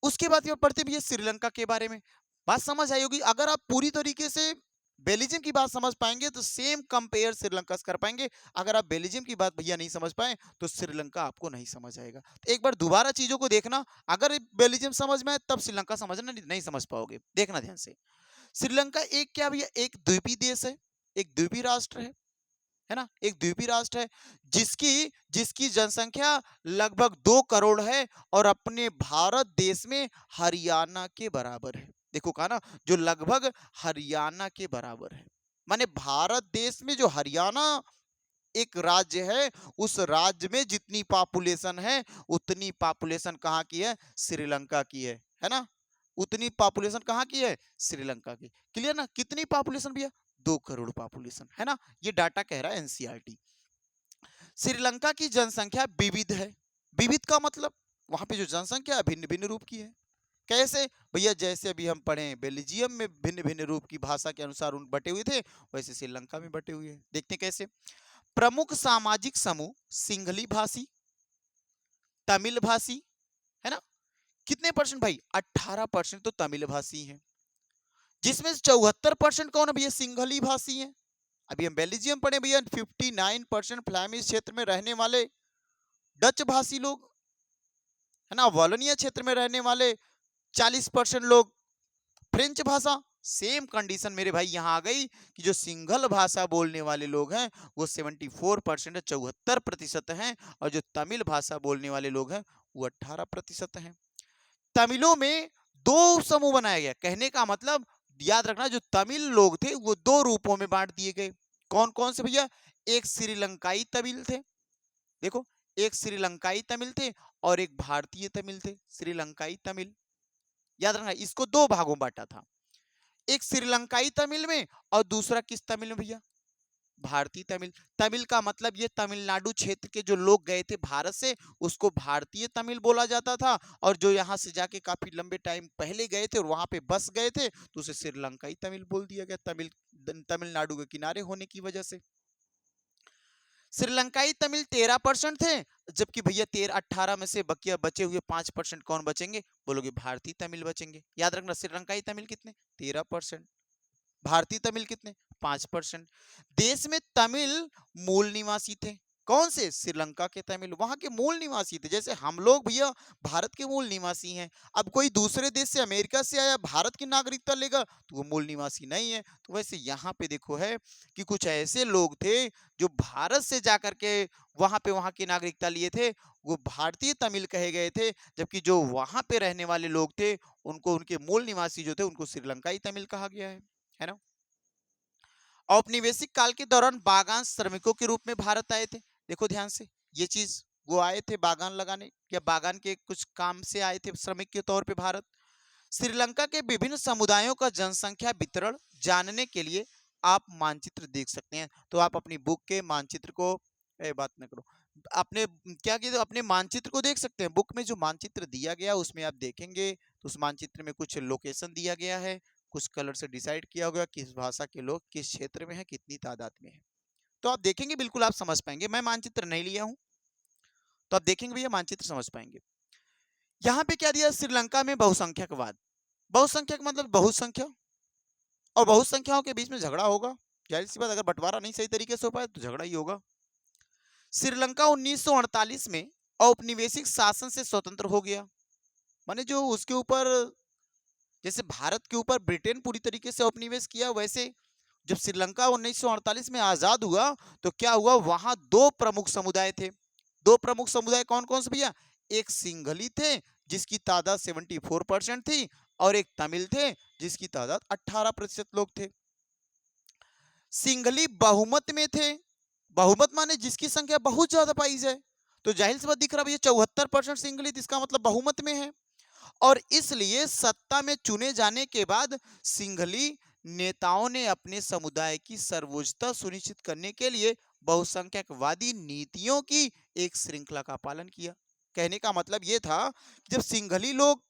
उसके बाद में पढ़ते भी है श्रीलंका के बारे में। बात समझ आई होगी। अगर आप पूरी तरीके से बेल्जियम की बात समझ पाएंगे तो सेम कंपेयर श्रीलंका से कर पाएंगे। अगर आप बेल्जियम की बात भैया नहीं समझ पाए तो श्रीलंका आपको नहीं समझ आएगा। तो एक बार दोबारा चीजों को देखना। अगर बेल्जियम समझ में आए तब श्रीलंका समझना, नहीं समझ पाओगे। देखना ध्यान से। श्रीलंका एक क्या भैया, एक द्वीपीय देश है, एक द्वीपीय राष्ट्र है ना, एक द्वीपीय राष्ट्र है जिसकी जिसकी जनसंख्या लगभग 2 करोड़ है और अपने भारत देश में हरियाणा के बराबर है। देखो कहा ना, जो लगभग हरियाणा के बराबर है। माने भारत देश में जो हरियाणा एक राज्य है, उस राज्य में जितनी पॉपुलेशन है उतनी पॉपुलेशन कहाँ की है, श्रीलंका की है ना। उतनी पॉपुलेशन कहाँ की है, श्रीलंका की। क्लियर ना, कितनी पॉपुलेशन भैया, 2 करोड़ पॉपुलेशन, है ना। ये डाटा कह रहा है एनसीईआरटी। श्रीलंका की जनसंख्या विविध है। विविध का मतलब वहां पे जो जनसंख्या भिन्न भिन्न रूप की है। कैसे भैया, जैसे अभी हम पढ़े बेल्जियम में भिन्न भिन्न रूप की भाषा के अनुसार उन बटे हुए थे, वैसे श्रीलंका में बटे हुए हैं। देखते हैं कैसे। प्रमुख सामाजिक समूह सिंहली भाषी, तमिल भाषी, है ना। कितने परसेंट भाई, 18% तो तमिल भाषी हैं, जिसमें 74% कौन है भैया, सिंहली भाषी हैं। अभी हम बेल्जियम पढ़े भैया, 59% फ्लैमिश क्षेत्र में रहने वाले डच भाषी लोग, है ना। वॉलोनिया क्षेत्र में रहने वाले 40% लोग फ्रेंच भाषा। सेम कंडीशन मेरे भाई यहाँ आ गई कि जो सिंगल भाषा बोलने वाले लोग हैं वो 74% 74% हैं, और जो तमिल भाषा बोलने वाले लोग हैं वो 18% हैं। तमिलों में 2 समूह बनाया गया। कहने का मतलब याद रखना, जो तमिल लोग थे वो 2 रूपों में बांट दिए गए। कौन कौन से भैया, एक श्रीलंकाई तमिल थे, देखो, एक श्रीलंकाई तमिल थे और एक भारतीय तमिल थे। श्रीलंकाई तमिल, याद रखना, इसको 2 भागों में बांटा था। एक श्रीलंकाई तमिल में और दूसरा किस तमिल में भैया, भारतीय तमिल। तमिल का मतलब ये तमिलनाडु क्षेत्र के जो लोग गए थे भारत से, उसको भारतीय तमिल बोला जाता था, और जो यहाँ से जाके काफी लंबे टाइम पहले गए थे और वहां पे बस गए थे तो उसे श्रीलंकाई तमिल बोल दिया गया, तमिलनाडु के किनारे होने की वजह से। श्रीलंकाई तमिल 13% थे, जबकि भैया 18 में से बकिया बचे हुए 5% कौन बचेंगे, बोलोगे भारतीय तमिल बचेंगे। याद रखना, श्रीलंकाई तमिल कितने, 13%, भारतीय तमिल कितने, 5%। देश में तमिल मूल निवासी थे। कौन से, श्रीलंका के तमिल वहां के मूल निवासी थे। जैसे हम लोग भैया भारत के मूल निवासी हैं। अब कोई दूसरे देश से, अमेरिका से आया, भारत की नागरिकता लेगा तो वो मूल निवासी नहीं है। तो वैसे यहाँ पे देखो है कि कुछ ऐसे लोग थे जो भारत से जाकर के वहां की नागरिकता लिए थे, वो भारतीय तमिल कहे गए थे, जबकि जो वहां पे रहने वाले लोग थे उनको, उनके मूल निवासी जो थे उनको श्रीलंकाई तमिल कहा गया है ना। औपनिवेशिक काल के दौरान बागान श्रमिकों के रूप में भारत आए थे। देखो ध्यान से, ये चीज, वो आए थे बागान लगाने या बागान के कुछ काम से आए थे श्रमिक के तौर पे भारत। श्रीलंका के विभिन्न समुदायों का जनसंख्या वितरण जानने के लिए आप मानचित्र देख सकते हैं। तो आप अपनी बुक के मानचित्र को, बात न करो, अपने क्या किया, अपने मानचित्र को देख सकते हैं। बुक में जो मानचित्र दिया गया उसमें आप देखेंगे तो उस मानचित्र में कुछ लोकेशन दिया गया है, कुछ कलर से डिसाइड किया होगा किस भाषा के लोग किस क्षेत्र में है, कितनी तादाद में है। तो आप देखेंगे, बिल्कुल आप समझ पाएंगे। मैं मानचित्र नहीं लिया हूं तो आप देखेंगे भैया मानचित्र समझ पाएंगे। यहाँ पे क्या दिया, श्रीलंका में बहुसंख्यकवाद। बहुसंख्यक मतलब बहुत संख्या, और बहुत संख्याओं के बीच में झगड़ा होगा। जाहिर सी बात, अगर बंटवारा नहीं सही तरीके से हो पाए तो झगड़ा ही होगा। श्रीलंका 1948 में औपनिवेशिक शासन से स्वतंत्र हो गया। माने जो उसके ऊपर, जैसे भारत के ऊपर ब्रिटेन पूरी तरीके से उपनिवेश किया, वैसे जब श्रीलंका 1948 में आजाद हुआ तो क्या हुआ, वहां 2 प्रमुख समुदाय थे। 2 प्रमुख समुदाय कौन कौन से भैया, एक सिंघली थे जिसकी तादाद 74% थी, और एक तमिल थे जिसकी तादाद 18% लोग थे। सिंघली बहुमत में थे। बहुमत माने जिसकी संख्या बहुत ज्यादा पाई जाए। तो जाहिर सी बात दिख रहा भैया 74% सिंघली, इसका मतलब बहुमत में है। और इसलिए सत्ता में चुने जाने के बाद सिंघली नेताओं ने अपने समुदाय की सर्वोच्चता सुनिश्चित करने के लिए बहुसंख्यकवादी नीतियों की एक श्रृंखला का पालन किया। कहने का मतलब यह था कि जब सिंघली लोग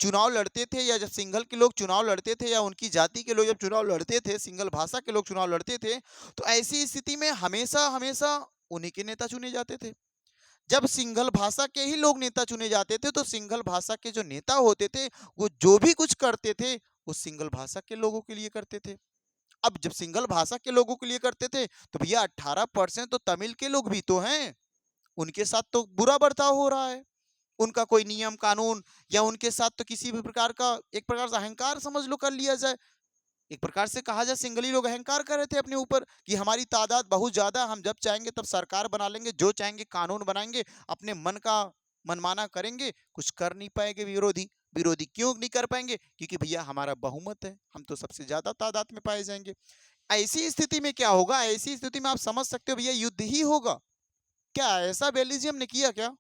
चुनाव लड़ते थे, या जब सिंघल के लोग चुनाव लड़ते थे, या उनकी जाति के लोग जब चुनाव लड़ते थे, सिंगल भाषा के लोग चुनाव लड़ते थे, तो ऐसी स्थिति में हमेशा हमेशा उन्हीं के नेता चुने जाते थे। जब सिंघल भाषा के ही लोग नेता चुने जाते थे, तो सिंघल भाषा के जो नेता होते थे, वो जो भी कुछ करते थे, वो सिंघल भाषा के लोगों के लिए करते थे। अब जब सिंघल भाषा के लोगों के लिए करते थे, तो भैया 18% तो तमिल के लोग भी तो हैं, उनके साथ तो बुरा बर्ताव हो रहा है। उनका कोई नियम कानून या उनके साथ तो किसी भी प्रकार का, एक प्रकार से अहंकार समझ लो, कर लिया जाए। एक प्रकार से कहा जाए, सिंघली लोग अहंकार कर रहे थे अपने ऊपर कि हमारी तादाद बहुत ज्यादा, हम जब चाहेंगे तब सरकार बना लेंगे, जो चाहेंगे कानून बनाएंगे, अपने मन का मनमाना करेंगे, कुछ कर नहीं पाएंगे विरोधी। विरोधी क्यों नहीं कर पाएंगे? क्योंकि भैया हमारा बहुमत है, हम तो सबसे ज्यादा तादाद में पाए जाएंगे। ऐसी स्थिति में क्या होगा? ऐसी स्थिति में आप समझ सकते हो भैया, युद्ध ही होगा। क्या ऐसा बेल्जियम ने किया क्या?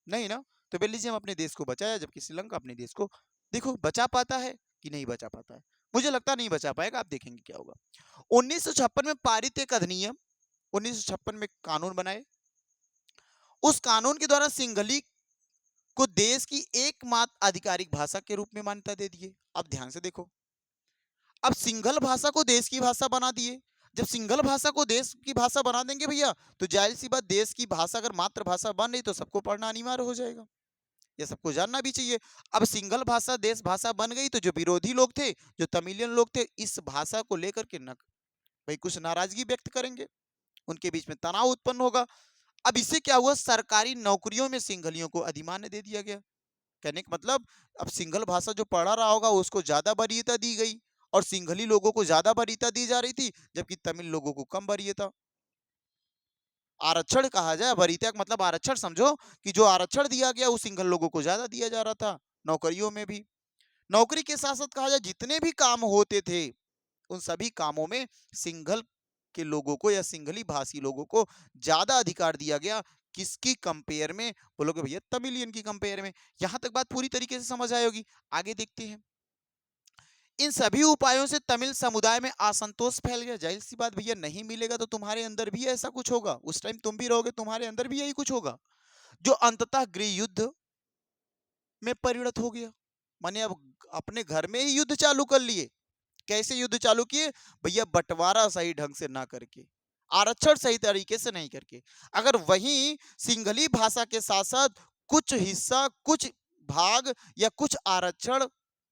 नहीं ना। तो बेल्जियम अपने देश को बचाया, जबकि श्रीलंका अपने देश को देखो बचा पाता है कि नहीं बचा पाता है। मुझे लगता नहीं बचा पाएगा, आप देखेंगे क्या होगा। 1956 में पारित एक अधिनियम, 1956 में कानून बनाए। उस कानून के द्वारा सिंघली को देश की एकमात्र आधिकारिक भाषा के रूप में मान्यता दे दिए। अब ध्यान से देखो, अब सिंघल भाषा को देश की भाषा बना दिए। जब सिंघल भाषा को देश की भाषा बना देंगे भैया, तो जाहिर सी बात, देश की भाषा अगर मातृभाषा बन रही तो सबको पढ़ना अनिवार्य हो जाएगा। ये सबको जानना भी चाहिए। अब सिंगल भाषा देश भाषा बन गई, तो जो विरोधी लोग थे, जो तमिलियन लोग थे, इस भाषा को लेकर के न भाई कुछ नाराजगी व्यक्त करेंगे, उनके बीच में तनाव उत्पन्न होगा। अब इससे क्या हुआ? सरकारी नौकरियों में सिंघलियों को अधिमान्य दे दिया गया। कहने का मतलब, अब सिंघल भाषा जो पढ़ा रहा होगा उसको ज्यादा वरीयता दी गई, और सिंघली लोगों को ज्यादा वरीयता दी जा रही थी, जबकि तमिल लोगों को कम वरीयता। आरक्षण कहा जाए, वरीयता का मतलब आरक्षण समझो, कि जो आरक्षण दिया गया वो सिंगल लोगों को ज्यादा दिया जा रहा था, नौकरियों में भी। नौकरी के साथ साथ कहा जाए, जितने भी काम होते थे, उन सभी कामों में सिंघल के लोगों को या सिंघली भाषी लोगों को ज्यादा अधिकार दिया गया। किसकी कंपेयर में? बोलोगे भैया तमिलियन की कंपेयर में। यहां तक बात पूरी तरीके से समझ आए होगी। आगे देखते हैं। इन सभी उपायों से तमिल समुदाय में असंतोष फैल गया। जाहिर सी बात भैया, नहीं मिलेगा तो तुम्हारे अंदर भी ऐसा कुछ होगा, उस टाइम तुम भी रहोगे, तुम्हारे अंदर भी यही कुछ होगा, जो अंततः गृह युद्ध में परिणत हो गया। माने अब अपने घर में ही युद्ध चालू कर लिए। कैसे युद्ध चालू किए? भैया बंटवारा सही ढंग से ना करके, आरक्षण सही तरीके से नहीं करके। अगर वहीं सिंघली भाषा के साथ साथ कुछ हिस्सा, कुछ भाग या कुछ आरक्षण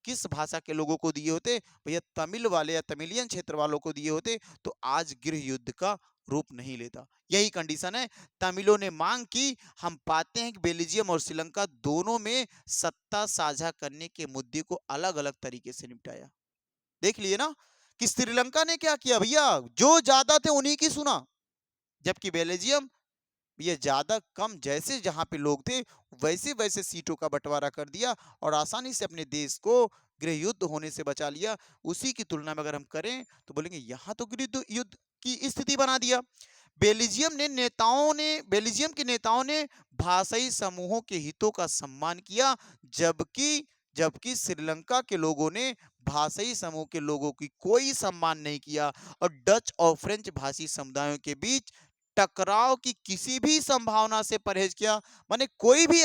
किस भाषा के लोगों को दिए होते? भैया तमिल वाले या तमिलियन क्षेत्र वालों को दिए होते, तो आज गृह युद्ध का रूप नहीं लेता। यही कंडीशन है। तमिलों ने मांग की। हम पाते हैं कि बेल्जियम और श्रीलंका दोनों में सत्ता साझा करने के मुद्दे को अलग अलग तरीके से निपटाया। देख लिए ना कि श्रीलंका ने क्या किया भैया, जो ज्यादा थे उन्हीं की सुना, जबकि बेल्जियम ये ज्यादा कम, जैसे जहां पे लोग थे वैसे वैसे सीटों का बंटवारा कर दिया, और आसानी से अपने देश को गृह युद्ध होने से बचा लिया। उसी की तुलना में अगर हम करें तो बोलेंगे यहां तो गृह युद्ध की स्थिति बना दिया। बेल्जियम के नेताओं ने भाषाई समूहों के हितों का सम्मान किया, जबकि जबकि श्रीलंका के लोगों ने भाषाई समूह के लोगों की कोई सम्मान नहीं किया, और डच और फ्रेंच भाषी समुदायों के बीच टकराव की किसी भी संभावना से परहेज किया। माने कोई भी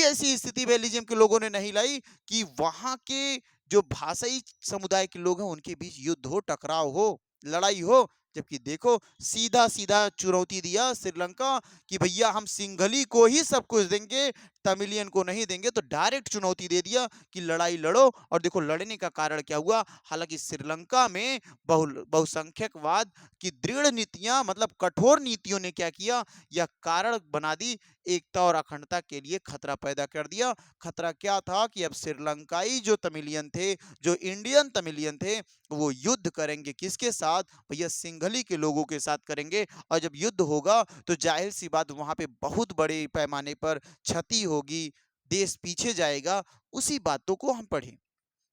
ऐसी स्थिति बेल्जियम के लोगों ने नहीं लाई कि वहां के जो भाषाई समुदाय के लोग हैं उनके बीच युद्ध हो, टकराव हो, लड़ाई हो। जबकि देखो, सीधा सीधा चुनौती दिया श्रीलंका कि भैया हम सिंघली को ही सब कुछ देंगे, तमिलियन को नहीं देंगे। तो डायरेक्ट चुनौती दे दिया कि लड़ाई लड़ो। और देखो लड़ने का कारण क्या हुआ। हालांकि श्रीलंका में बहुसंख्यकवाद की दृढ़ नीतियां, मतलब कठोर नीतियों ने क्या किया, यह कारण बना दी, एकता और अखंडता के लिए खतरा पैदा कर दिया। खतरा क्या था कि अब श्रीलंकाई जो तमिलियन थे, जो इंडियन तमिलियन थे, वो युद्ध करेंगे किसके साथ? भैया सिंघली के लोगों के साथ करेंगे। और जब युद्ध होगा तो जाहिर सी बात वहां पे बहुत बड़े पैमाने पर क्षति होगी, देश पीछे जाएगा। उसी बातों को हम पढ़ें।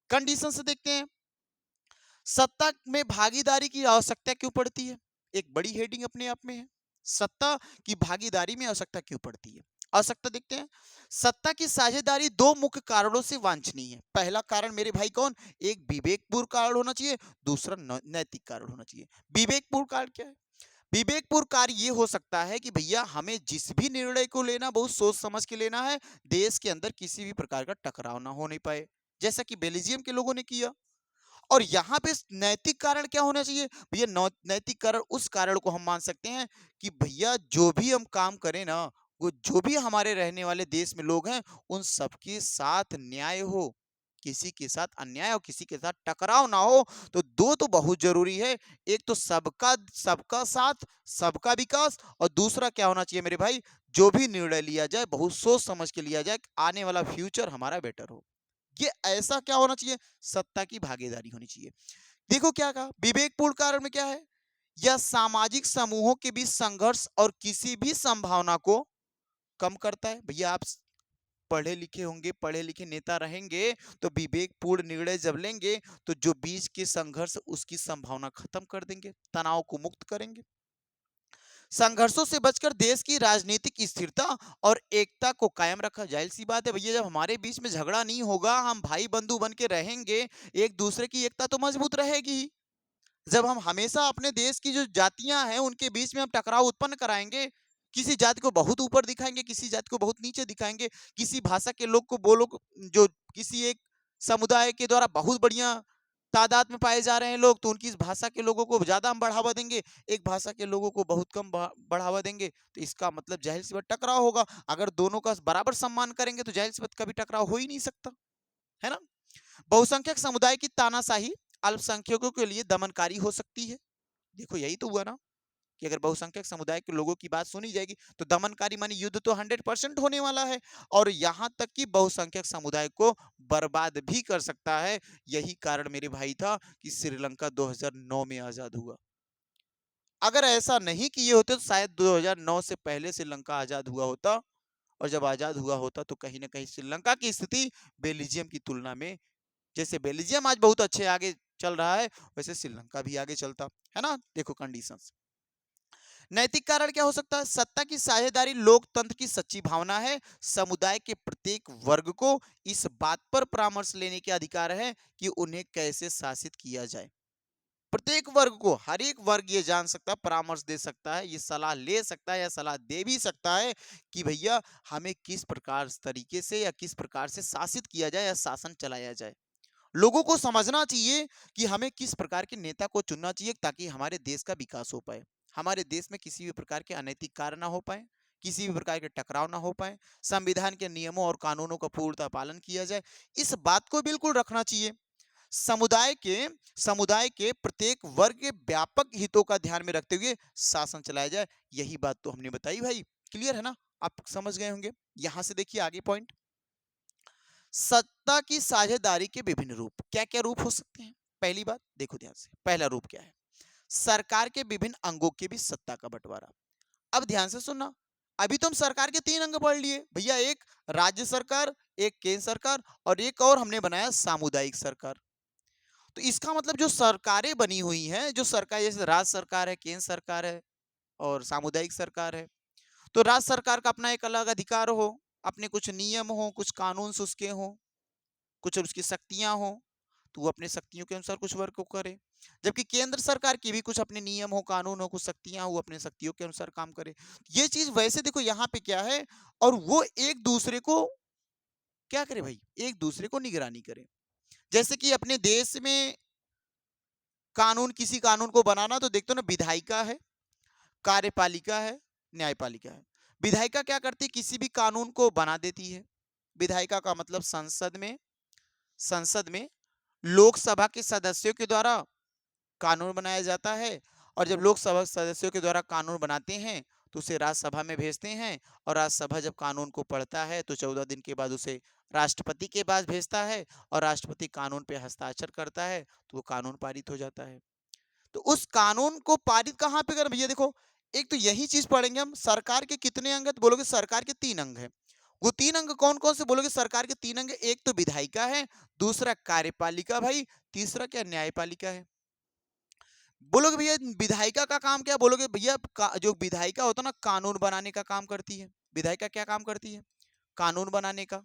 कंडीशन से देखते हैं, सत्ता में भागीदारी की आवश्यकता क्यों पड़ती है? एक बड़ी हेडिंग अपने आप में है। सत्ता की भागीदारी में आवश्यकता क्यों पड़ती है? आवश्यकता देखते हैं। सत्ता की साझेदारी दो मुख्य कारणों से वांछनीय है। पहला कारण मेरे भाई कौन? एक विवेकपूर्ण कारण होना चाहिए, दूसरा नैतिक कारण होना चाहिए। विवेकपूर्ण कारण क्या है? विवेकपूर्ण कार्य ये हो सकता है कि भैया हमें जिस भी निर्णय को लेना बहुत सोच समझ के लेना है, देश के अंदर किसी भी प्रकार का टकराव ना होने पाए, जैसा कि बेल्जियम के लोगों ने किया। और यहाँ पे नैतिक कारण क्या होना चाहिए भैया? नैतिक कारण उस कारण को हम मान सकते हैं कि भैया जो भी हम काम करें ना, वो जो भी हमारे रहने वाले देश में लोग हैं, उन सबके साथ न्याय हो, किसी के साथ अन्याय हो, किसी के साथ टकराव ना हो। तो दो तो बहुत जरूरी है, एक तो सबका सबका साथ, सबका विकास, और दूसरा क्या होना चाहिए मेरे भाई, जो भी निर्णय लिया जाए बहुत सोच समझ के लिया जाए, आने वाला फ्यूचर हमारा बेटर हो। ये ऐसा क्या होना चाहिए, सत्ता की भागीदारी होनी चाहिए। देखो क्या कहा, विवेकपूर्ण कारण में क्या है, यह सामाजिक समूहों के बीच संघर्ष और किसी भी संभावना को कम करता है। भैया आप पढ़े लिखे होंगे, पढ़े लिखे नेता रहेंगे, तो विवेकपूर्ण निर्णय जब लेंगे तो जो बीच के संघर्ष उसकी संभावना खत्म कर देंगे, तनाव को मुक्त करेंगे। संघर्षों से बचकर देश की राजनीतिक स्थिरता और एकता को कायम रखा। जाहिर सी बात है भैया, जब हमारे बीच में झगड़ा नहीं होगा, हम भाई बंधु बन के रहेंगे, एक दूसरे की एकता तो मजबूत रहेगी। जब हम हमेशा अपने देश की जो जातियां हैं उनके बीच में हम टकराव उत्पन्न कराएंगे, किसी जाति को बहुत ऊपर दिखाएंगे, किसी जाति को बहुत नीचे दिखाएंगे, किसी भाषा के लोग को बोलो जो किसी एक समुदाय के द्वारा बहुत बढ़िया तादाद में पाए जा रहे हैं लोग, तो उनकी इस भाषा के लोगों को ज्यादा हम बढ़ावा देंगे, एक भाषा के लोगों को बहुत कम बढ़ावा देंगे, तो इसका मतलब जाहिर सी बात टकराव होगा। अगर दोनों का बराबर सम्मान करेंगे तो जाहिर सी बात कभी टकराव हो ही नहीं सकता, है ना। बहुसंख्यक समुदाय की तानाशाही अल्पसंख्यकों के लिए दमनकारी हो सकती है। देखो यही तो हुआ ना, कि अगर बहुसंख्यक समुदाय के लोगों की बात सुनी जाएगी तो दमनकारी मानी युद्ध तो 100% होने वाला है, और यहां तक कि बहुसंख्यक समुदाय को बर्बाद भी कर सकता है। यही कारण मेरे भाई था कि श्रीलंका 2009 में आजाद हुआ। अगर ऐसा नहीं किए होते तो शायद 2009 से पहले श्रीलंका आजाद हुआ होता, और जब आजाद हुआ होता तो कहीं ना कहीं श्रीलंका की स्थिति बेल्जियम की तुलना में, जैसे बेल्जियम आज बहुत अच्छे आगे चल रहा है, वैसे श्रीलंका भी आगे चलता, है ना। देखो कंडीशंस। नैतिक कारण क्या हो सकता है, सत्ता की साझेदारी लोकतंत्र की सच्ची भावना है। समुदाय के प्रत्येक वर्ग को इस बात पर परामर्श लेने के अधिकार है कि उन्हें कैसे शासित किया जाए। प्रत्येक वर्ग को, हर एक वर्ग ये जान सकता है, परामर्श दे सकता है, ये सलाह ले सकता है या सलाह दे भी सकता है कि भैया हमें किस प्रकार तरीके से या किस प्रकार से शासित किया जाए या शासन चलाया जाए। लोगों को समझना चाहिए कि हमें किस प्रकार के नेता को चुनना चाहिए ताकि हमारे देश का विकास हो पाए, हमारे देश में किसी भी प्रकार के अनैतिक कार्य ना हो पाए, किसी भी प्रकार के टकराव ना हो पाए, संविधान के नियमों और कानूनों का पूर्णतः पालन किया जाए। इस बात को बिल्कुल रखना चाहिए। समुदाय के समुदाय के प्रत्येक वर्ग के व्यापक हितों का ध्यान में रखते हुए शासन चलाया जाए। यही बात तो हमने बताई भाई, क्लियर है ना, आप समझ गए होंगे। यहां से देखिए आगे पॉइंट, सत्ता की साझेदारी के विभिन्न रूप, क्या क्या रूप हो सकते हैं। पहली बात देखो ध्यान से, पहला रूप क्या है, सरकार के विभिन्न अंगों के बीच सत्ता का बंटवारा। अब ध्यान से सुनना, अभी तो हम सरकार के 3 अंग पढ़ लिए भैया, एक राज्य सरकार, एक केंद्र सरकार, और एक और हमने बनाया सामुदायिक सरकार। तो इसका मतलब जो सरकारें बनी हुई हैं, जो सरकार जैसे राज्य सरकार है, केंद्र सरकार है और सामुदायिक सरकार है, तो राज्य सरकार का अपना एक अलग अधिकार हो, अपने कुछ नियम हो, कुछ कानून उसके हो, कुछ उसकी शक्तियां हो, तो वो अपने शक्तियों के अनुसार कुछ वर्क को करे। जबकि केंद्र सरकार की भी कुछ अपने नियम हो, कानून हो, कुछ शक्तियां हो, अपने शक्तियों के अनुसार काम करे। ये चीज वैसे देखो यहाँ पे क्या है, और वो एक दूसरे को क्या करे भाई, एक दूसरे को निगरानी करे। जैसे कि अपने देश में कानून, किसी कानून को बनाना तो देखते हो ना, विधायिका है, कार्यपालिका है, न्यायपालिका है। विधायिका क्या करती है, किसी भी कानून को बना देती है। विधायिका का मतलब संसद में लोकसभा के सदस्यों के द्वारा कानून बनाया जाता है, और जब लोकसभा सदस्यों के द्वारा कानून बनाते हैं तो उसे राज्यसभा में भेजते हैं, और राज्यसभा जब कानून को पढ़ता है तो 14 दिन के बाद उसे राष्ट्रपति के पास भेजता है, और राष्ट्रपति कानून पे हस्ताक्षर करता है तो वो कानून पारित हो जाता है। तो उस कानून को पारित कहाँ पे कर भैया, देखो एक तो यही चीज पढ़ेंगे हम, सरकार के कितने अंग है, तो बोलोगे सरकार के 3 अंग है। वो 3 अंग कौन कौन से, बोलोगे सरकार के 3 अंग, एक तो विधायिका है, दूसरा कार्यपालिका भाई, तीसरा क्या, न्यायपालिका है। बोलोगे भैया विधायिका का काम क्या, बोलोगे भैया जो विधायिका होता है ना, कानून बनाने का काम करती है। विधायिका क्या काम करती है, कानून बनाने का।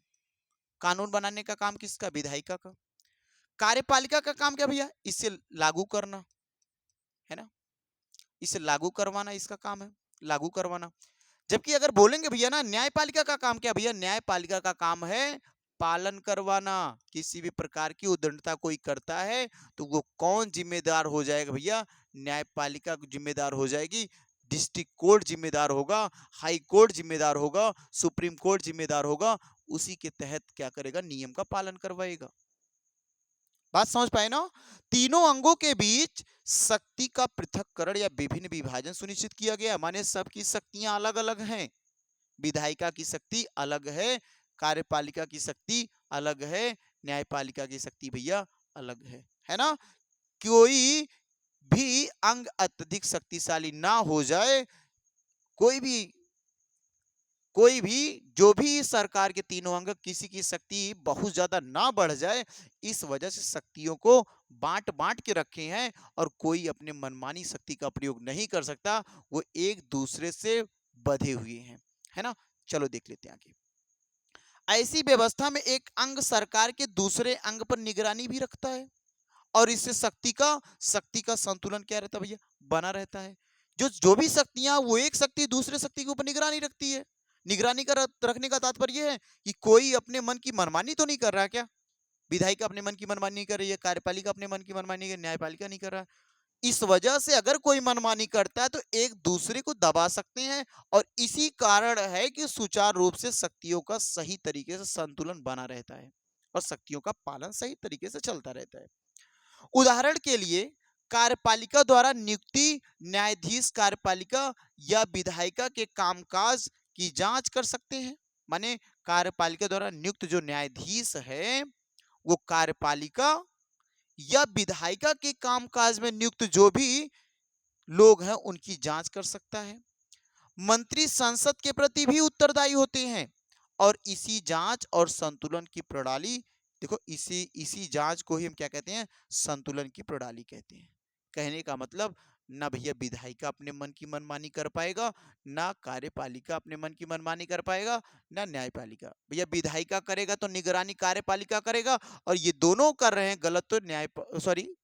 कानून बनाने का काम किसका, विधायिका का। कार्यपालिका का काम क्या भैया, इसे लागू करना, है ना, इसे लागू करवाना इसका काम है, लागू करवाना। जबकि अगर बोलेंगे भैया ना न्यायपालिका का काम क्या, भैया न्यायपालिका का काम है पालन करवाना। किसी भी प्रकार की उद्दंडता कोई करता है तो वो कौन जिम्मेदार हो जाएगा भैया? न्यायपालिका जिम्मेदार हो जाएगी, डिस्ट्रिक्ट कोर्ट जिम्मेदार होगा, हाई कोर्ट जिम्मेदार होगा, सुप्रीम कोर्ट जिम्मेदार होगा। उसी के तहत क्या करेगा? नियम का पालन करवाएगा। बात समझ पाए ना? तीनों अंगों के बीच शक्ति का पृथक्करण या विभिन्न विभाजन सुनिश्चित किया गया, माने सबकी शक्तियां अलग अलग हैं। विधायिका की शक्ति अलग है, कार्यपालिका की शक्ति अलग है, न्यायपालिका की शक्ति भैया अलग है ना? कोई भी अंग अत्यधिक शक्तिशाली ना हो जाए, कोई भी जो भी सरकार के तीनों अंग किसी की शक्ति बहुत ज्यादा ना बढ़ जाए, इस वजह से शक्तियों को बांट बांट के रखे हैं और कोई अपने मनमानी शक्ति का प्रयोग नहीं कर सकता। वो एक दूसरे से बंधे हुए हैं, है ना? चलो देख लेते हैं आगे। ऐसी व्यवस्था में एक अंग सरकार के दूसरे अंग पर निगरानी भी रखता है और इससे शक्ति का संतुलन क्या रहता है भैया? बना रहता है। जो जो भी शक्तियां, वो एक शक्ति दूसरे शक्ति के ऊपर निगरानी रखती है। निगरानी का रखने का तात्पर्य यह है कि कोई अपने मन की मनमानी तो नहीं कर रहा है क्या? विधायिका अपने मन की मनमानी नहीं कर रही है, कार्यपालिका अपने मन की मनमानी नहीं कर, न्यायपालिका नहीं कर रहा है। इस वजह से अगर कोई मनमानी करता है तो एक दूसरे को दबा सकते हैं और इसी कारण है कि सुचारू रूप से शक्तियों का सही तरीके से संतुलन बना रहता है और शक्तियों का पालन सही तरीके से चलता रहता है। उदाहरण के लिए कार्यपालिका द्वारा नियुक्ति न्यायाधीश कार्यपालिका या विधायिका के कामकाज की जांच कर सकते हैं। माने कार्यपालिका द्वारा नियुक्त जो न्यायाधीश है वो कार्यपालिका या विधायिका के कामकाज में नियुक्त जो भी लोग हैं उनकी जांच कर सकता है। मंत्री संसद के प्रति भी उत्तरदायी होते हैं और इसी जांच और संतुलन की प्रणाली, देखो इसी इसी जांच को ही हम क्या कहते हैं? संतुलन की प्रणाली कहते हैं। कहने का मतलब ना भैया विधायिका अपने मन की मनमानी कर पाएगा, ना कार्यपालिका अपने मन की मनमानी कर पाएगा, ना न्यायपालिका। भैया विधायिका करेगा तो निगरानी कार्यपालिका करेगा और ये दोनों कर रहे हैं गलत तो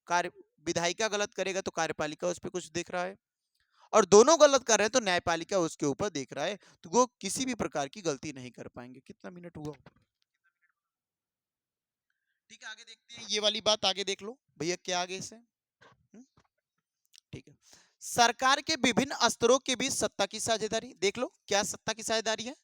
कार्य विधायिका गलत करेगा तो कार्यपालिका उस पर कुछ देख रहा है और दोनों गलत कर रहे हैं तो न्यायपालिका उसके ऊपर देख रहा है, तो वो किसी भी प्रकार की गलती नहीं कर पाएंगे। कितना मिनट हुआ? ठीक है, आगे देखते हैं। ये वाली बात आगे देख लो भैया, क्या आगे से? ठीक है। सरकार के विभिन्न स्तरों के बीच सत्ता की साझेदारी देख लो। क्या सत्ता की साझेदारी है?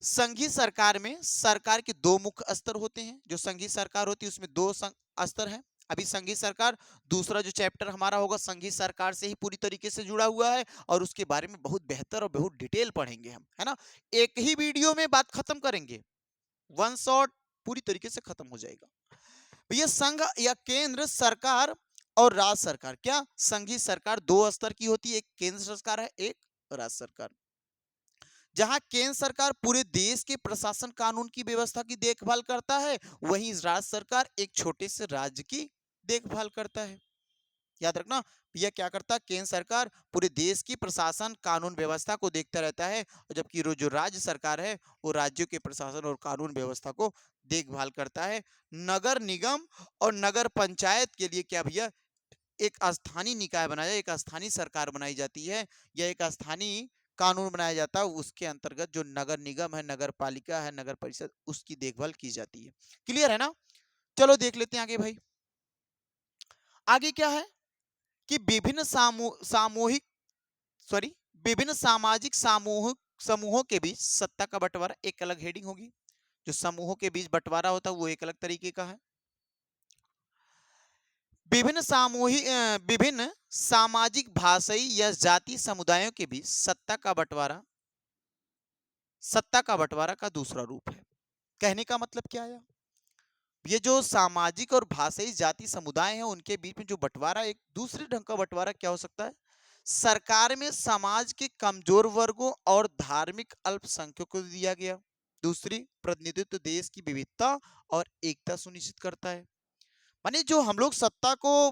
संघीय सरकार में सरकार के दो मुख्य स्तर होते हैं। जो संघीय सरकार होती है उसमें दो स्तर हैं। अभी संघीय सरकार, दूसरा जो चैप्टर हमारा होगा संघीय सरकार से ही पूरी तरीके से जुड़ा हुआ है और उसके बारे में बहुत बेहतर और बहुत डिटेल पढ़ेंगे हम, है ना? एक ही वीडियो में बात खत्म करेंगे, वन शॉट पूरी तरीके से खत्म हो जाएगा। भैया संघ या केंद्र सरकार और राज्य सरकार, क्या संघीय सरकार दो स्तर की होती है, एक केंद्र सरकार है, एक राज्य सरकार। जहां केंद्र सरकार पूरे देश के प्रशासन कानून की व्यवस्था की देखभाल करता है, वहीं राज्य सरकार एक छोटे से राज्य की देखभाल करता है। याद रखना भैया, क्या करता है केंद्र सरकार? पूरे देश की प्रशासन कानून व्यवस्था को देखता रहता है और जबकि जो राज्य सरकार है वो राज्यों के प्रशासन और कानून व्यवस्था को देखभाल करता है। नगर निगम और नगर पंचायत के लिए क्या भैया? एक स्थानीय निकाय बनाया, एक स्थानीय सरकार बनाई जाती है या एक स्थानीय कानून बनाया जाता है, उसके अंतर्गत जो नगर निगम है, नगर पालिका है, नगर परिषद, उसकी देखभाल की जाती है। क्लियर है ना? चलो देख लेते हैं आगे भाई। आगे क्या है कि विभिन्न सामूहिक सॉरी विभिन्न सामाजिक समूहों के बीच सत्ता का बंटवारा, एक अलग हेडिंग होगी। जो समूहों के बीच बंटवारा होता है वो एक अलग तरीके का है। विभिन्न सामाजिक, भाषाई या जाति समुदायों के बीच सत्ता का बंटवारा का दूसरा रूप है। कहने का मतलब क्या है? ये जो सामाजिक और भाषाई जाति समुदाय हैं उनके बीच में जो बंटवारा, एक दूसरे ढंग का बंटवारा क्या हो सकता है? सरकार में समाज के कमजोर वर्गों और धार्मिक अल्पसंख्यकों को दिया गया। दूसरी, प्रतिनिधित्व देश की विविधता और एकता सुनिश्चित करता है। माने जो हम लोग सत्ता को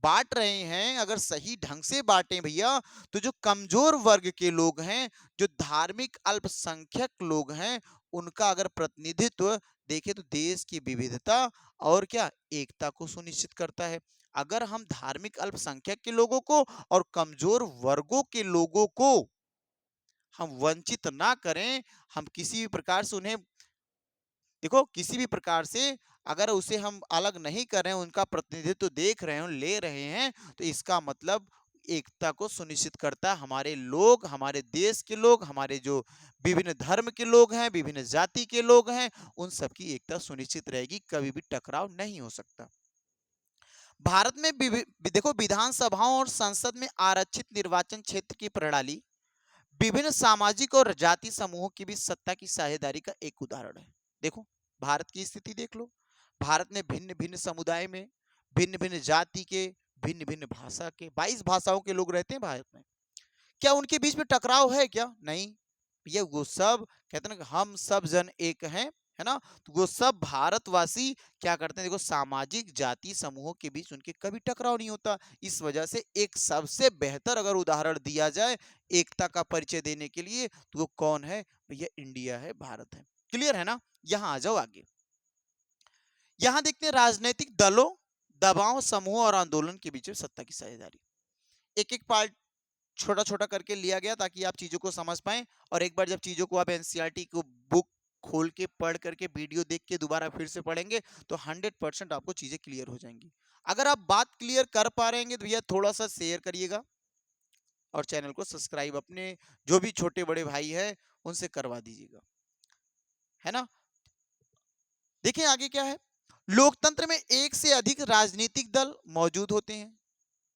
बांट रहे हैं, अगर सही ढंग से बांटे भैया, तो जो कमजोर वर्ग के लोग हैं, जो धार्मिक अल्पसंख्यक लोग हैं, उनका अगर प्रतिनिधित्व देखें तो देश की विविधता और क्या एकता को सुनिश्चित करता है। अगर हम धार्मिक अल्पसंख्यक के लोगों को और कमजोर वर्गों के लोगों को हम वंचित ना करें, हम किसी भी प्रकार से उन्हें देखो किसी भी प्रकार से अगर उसे हम अलग नहीं कर रहे हैं, उनका प्रतिनिधित्व देख रहे हैं, ले रहे हैं, तो इसका मतलब एकता को सुनिश्चित करता है। हमारे लोग, हमारे देश के लोग, हमारे जो विभिन्न धर्म के लोग हैं, विभिन्न जाति के लोग हैं, उन सबकी एकता सुनिश्चित रहेगी, कभी भी टकराव नहीं हो सकता। भारत में देखो विधानसभाओं और संसद में आरक्षित निर्वाचन क्षेत्र की प्रणाली विभिन्न सामाजिक और जाति समूहों की बीच सत्ता की साझेदारी का एक उदाहरण है। देखो भारत की स्थिति देख लो। भारत में भिन्न भिन्न समुदाय में, भिन्न भिन्न जाति के, भिन्न भिन्न भाषा के, 22 भाषाओं के लोग रहते हैं भारत में। क्या उनके बीच में टकराव है क्या? नहीं। ये वो सब कहते हैं ना कि हम सब जन एक हैं, है ना? तो वो सब भारतवासी क्या करते हैं, देखो सामाजिक जाति समूहों के बीच उनके कभी टकराव नहीं होता। इस वजह से एक सबसे बेहतर अगर उदाहरण दिया जाए एकता का परिचय देने के लिए, तो वो कौन है भैया? इंडिया है, भारत है। क्लियर है ना? यहां आ जाओ आगे। यहां देखते हैं राजनीतिक दलों, दबाव समूहों और आंदोलन के बीच में सत्ता की साझेदारी। एक एक पार्ट छोटा छोटा करके लिया गया ताकि आप चीजों को समझ पाएं। और एक बार जब चीजों को आप एनसीईआरटी को बुक खोल के पढ़ करके वीडियो देख के दोबारा फिर से पढ़ेंगे तो 100% आपको चीजें क्लियर हो जाएंगी। अगर आप बात क्लियर कर पा रहे हैं तो भैया थोड़ा सा शेयर करिएगा और चैनल को सब्सक्राइब अपने जो भी छोटे बड़े भाई हैं उनसे करवा दीजिएगा, है ना? देखिए आगे क्या है। लोकतंत्र में एक से अधिक राजनीतिक दल मौजूद होते हैं।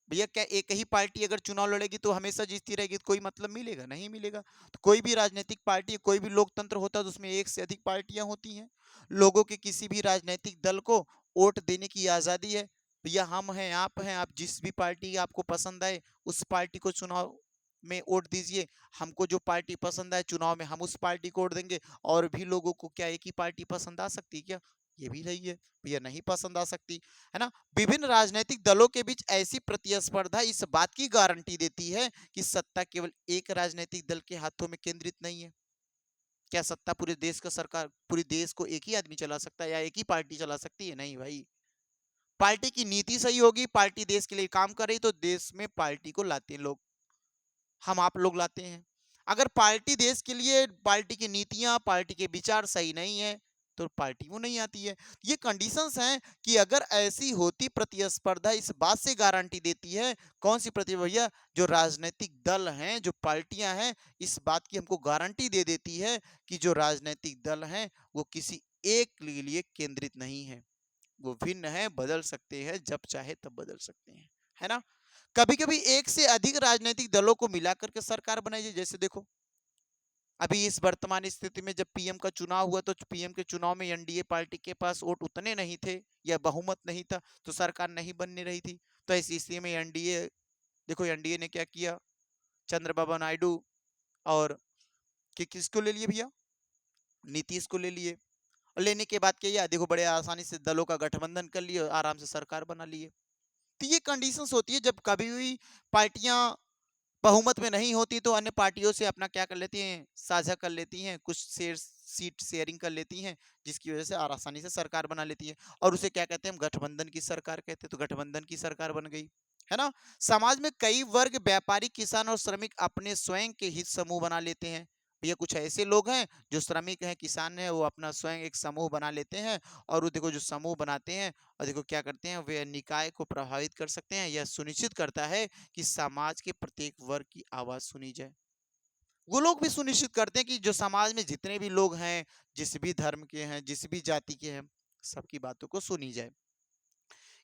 भैया क्या एक ही पार्टी अगर चुनाव लड़ेगी तो हमेशा जीतती रहेगी तो कोई मतलब मिलेगा? नहीं मिलेगा। तो कोई भी राजनीतिक पार्टी, कोई भी लोकतंत्र होता है तो उसमें एक से अधिक पार्टियां होती हैं। लोगों के किसी भी राजनीतिक दल को वोट देने की आजादी है। भैया हम हैं, आप जिस भी पार्टी आपको पसंद आए उस पार्टी को चुनाव में वोट दीजिए। हमको जो पार्टी पसंद आए चुनाव में हम उस पार्टी को वोट देंगे। और भी लोगों को क्या एक ही पार्टी पसंद आ सकती है क्या? ये भी नहीं है भैया, नहीं पसंद आ सकती, है ना? विभिन्न राजनीतिक दलों के बीच ऐसी प्रतिस्पर्धा इस बात की गारंटी देती है कि सत्ता केवल एक राजनीतिक दल के हाथों में केंद्रित नहीं है। क्या सत्ता पूरे देश का, सरकार पूरे देश को एक ही आदमी चला सकता है या एक ही पार्टी चला सकती है? नहीं भाई। पार्टी की नीति सही होगी, पार्टी देश के लिए काम कर रही तो देश में पार्टी को लाते हैं लोग, हम आप लोग लाते हैं। अगर पार्टी देश के लिए, पार्टी की नीतियां, पार्टी के विचार सही नहीं है तो पार्टी वो नहीं आती है। ये कंडीशंस हैं कि अगर ऐसी होती प्रतिस्पर्धा इस बात से गारंटी देती है। कौन सी प्रतिस्पर्धा भैया? जो राजनीतिक दल हैं, जो पार्टियां हैं, इस बात की हमको गारंटी दे देती है कि जो राजनीतिक दल हैं वो किसी एक के लिए केंद्रित नहीं है। वो भिन्न है, बदल सकते हैं, जब चाहे तब बदल सकते हैं, है ना? कभी कभी एक से अधिक राजनीतिक दलों को मिलाकर के सरकार बनाई जाए। जैसे देखो अभी इस वर्तमान स्थिति में जब पीएम का चुनाव हुआ तो पीएम के चुनाव में एनडीए पार्टी के पास वोट उतने नहीं थे या बहुमत नहीं था तो सरकार नहीं बनने रही थी। तो ऐसी स्थिति में एनडीए, देखो एनडीए ने क्या किया, चंद्रबाबू नायडू और किसको ले लिए भैया? नीतीश को ले लिए। और लेने के बाद क्या, देखो बड़े आसानी से दलों का गठबंधन कर लिए और आराम से सरकार बना लिए। तो ये कंडीशंस होती है जब कभी भी पार्टियां बहुमत में नहीं होती तो अन्य पार्टियों से अपना क्या कर लेती हैं, साझा कर लेती हैं, कुछ शेयर सीट शेयरिंग कर लेती हैं, जिसकी वजह से आसानी से सरकार बना लेती है। और उसे क्या कहते हैं, हम गठबंधन की सरकार कहते हैं। तो गठबंधन की सरकार बन गई, है ना? समाज में कई वर्ग, व्यापारी, किसान और श्रमिक अपने स्वयं के हित समूह बना लेते हैं। भैया कुछ ऐसे लोग हैं जो श्रमिक हैं, किसान हैं, वो अपना स्वयं एक समूह बना लेते हैं। और वो देखो जो समूह बनाते हैं और देखो क्या करते हैं, वे निकाय को प्रभावित कर सकते हैं। यह सुनिश्चित करता है कि समाज के प्रत्येक वर्ग की आवाज सुनी जाए। वो लोग भी सुनिश्चित करते हैं कि जो समाज में जितने भी लोग हैं, जिस भी धर्म के हैं, जिस भी जाति के हैं, सबकी बातों को सुनी जाए।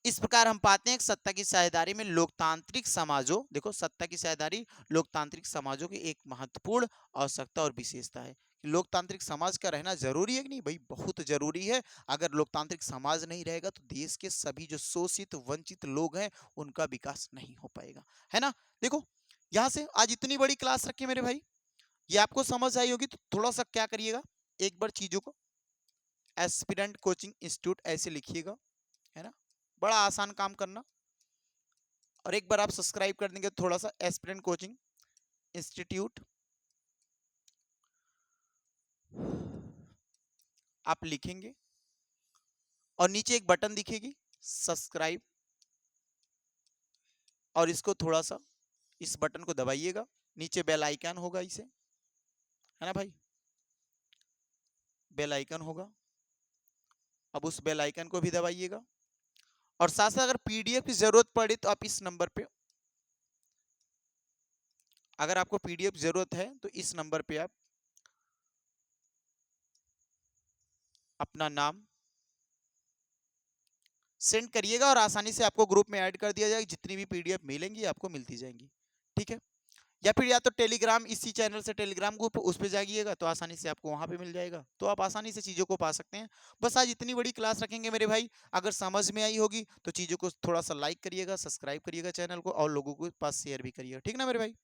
इस प्रकार हम पाते हैं कि सत्ता की साझेदारी में लोकतांत्रिक समाजों, देखो सत्ता की साझेदारी लोकतांत्रिक समाजों की एक महत्वपूर्ण आवश्यकता और विशेषता है। लोकतांत्रिक समाज का रहना जरूरी है कि नहीं भाई? बहुत जरूरी है। अगर लोकतांत्रिक समाज नहीं रहेगा तो देश के सभी जो शोषित वंचित लोग हैं उनका विकास नहीं हो पाएगा, है ना? देखो यहाँ से आज इतनी बड़ी क्लास रखी मेरे भाई, ये आपको समझ आई होगी। तो थोड़ा सा क्या करिएगा, एक बार चीजों को एस्पिरेंट कोचिंग इंस्टीट्यूट ऐसे लिखिएगा, है ना? बड़ा आसान काम करना। और एक बार आप सब्सक्राइब कर देंगे तो थोड़ा सा एस्पिरेंट कोचिंग इंस्टीट्यूट आप लिखेंगे और नीचे एक बटन दिखेगी सब्सक्राइब, और इसको थोड़ा सा इस बटन को दबाइएगा। नीचे बेल आइकन होगा, इसे, है ना भाई? बेल आइकन होगा, अब उस बेल आइकन को भी दबाइएगा, और साथ साथ अगर पीडीएफ की जरूरत पड़े तो आप इस नंबर पे, अगर आपको पीडीएफ जरूरत है तो इस नंबर पे आप अपना नाम सेंड करिएगा और आसानी से आपको ग्रुप में ऐड कर दिया जाएगा। जितनी भी पीडीएफ मिलेंगी आपको मिलती जाएंगी, ठीक है। या फिर या तो टेलीग्राम, इसी चैनल से टेलीग्राम ग्रुप उस पर जाइएगा तो आसानी से आपको वहां पे मिल जाएगा, तो आप आसानी से चीज़ों को पा सकते हैं। बस आज इतनी बड़ी क्लास रखेंगे मेरे भाई। अगर समझ में आई होगी तो चीज़ों को थोड़ा सा लाइक करिएगा, सब्सक्राइब करिएगा चैनल को, और लोगों के पास शेयर भी करिएगा, ठीक ना मेरे भाई।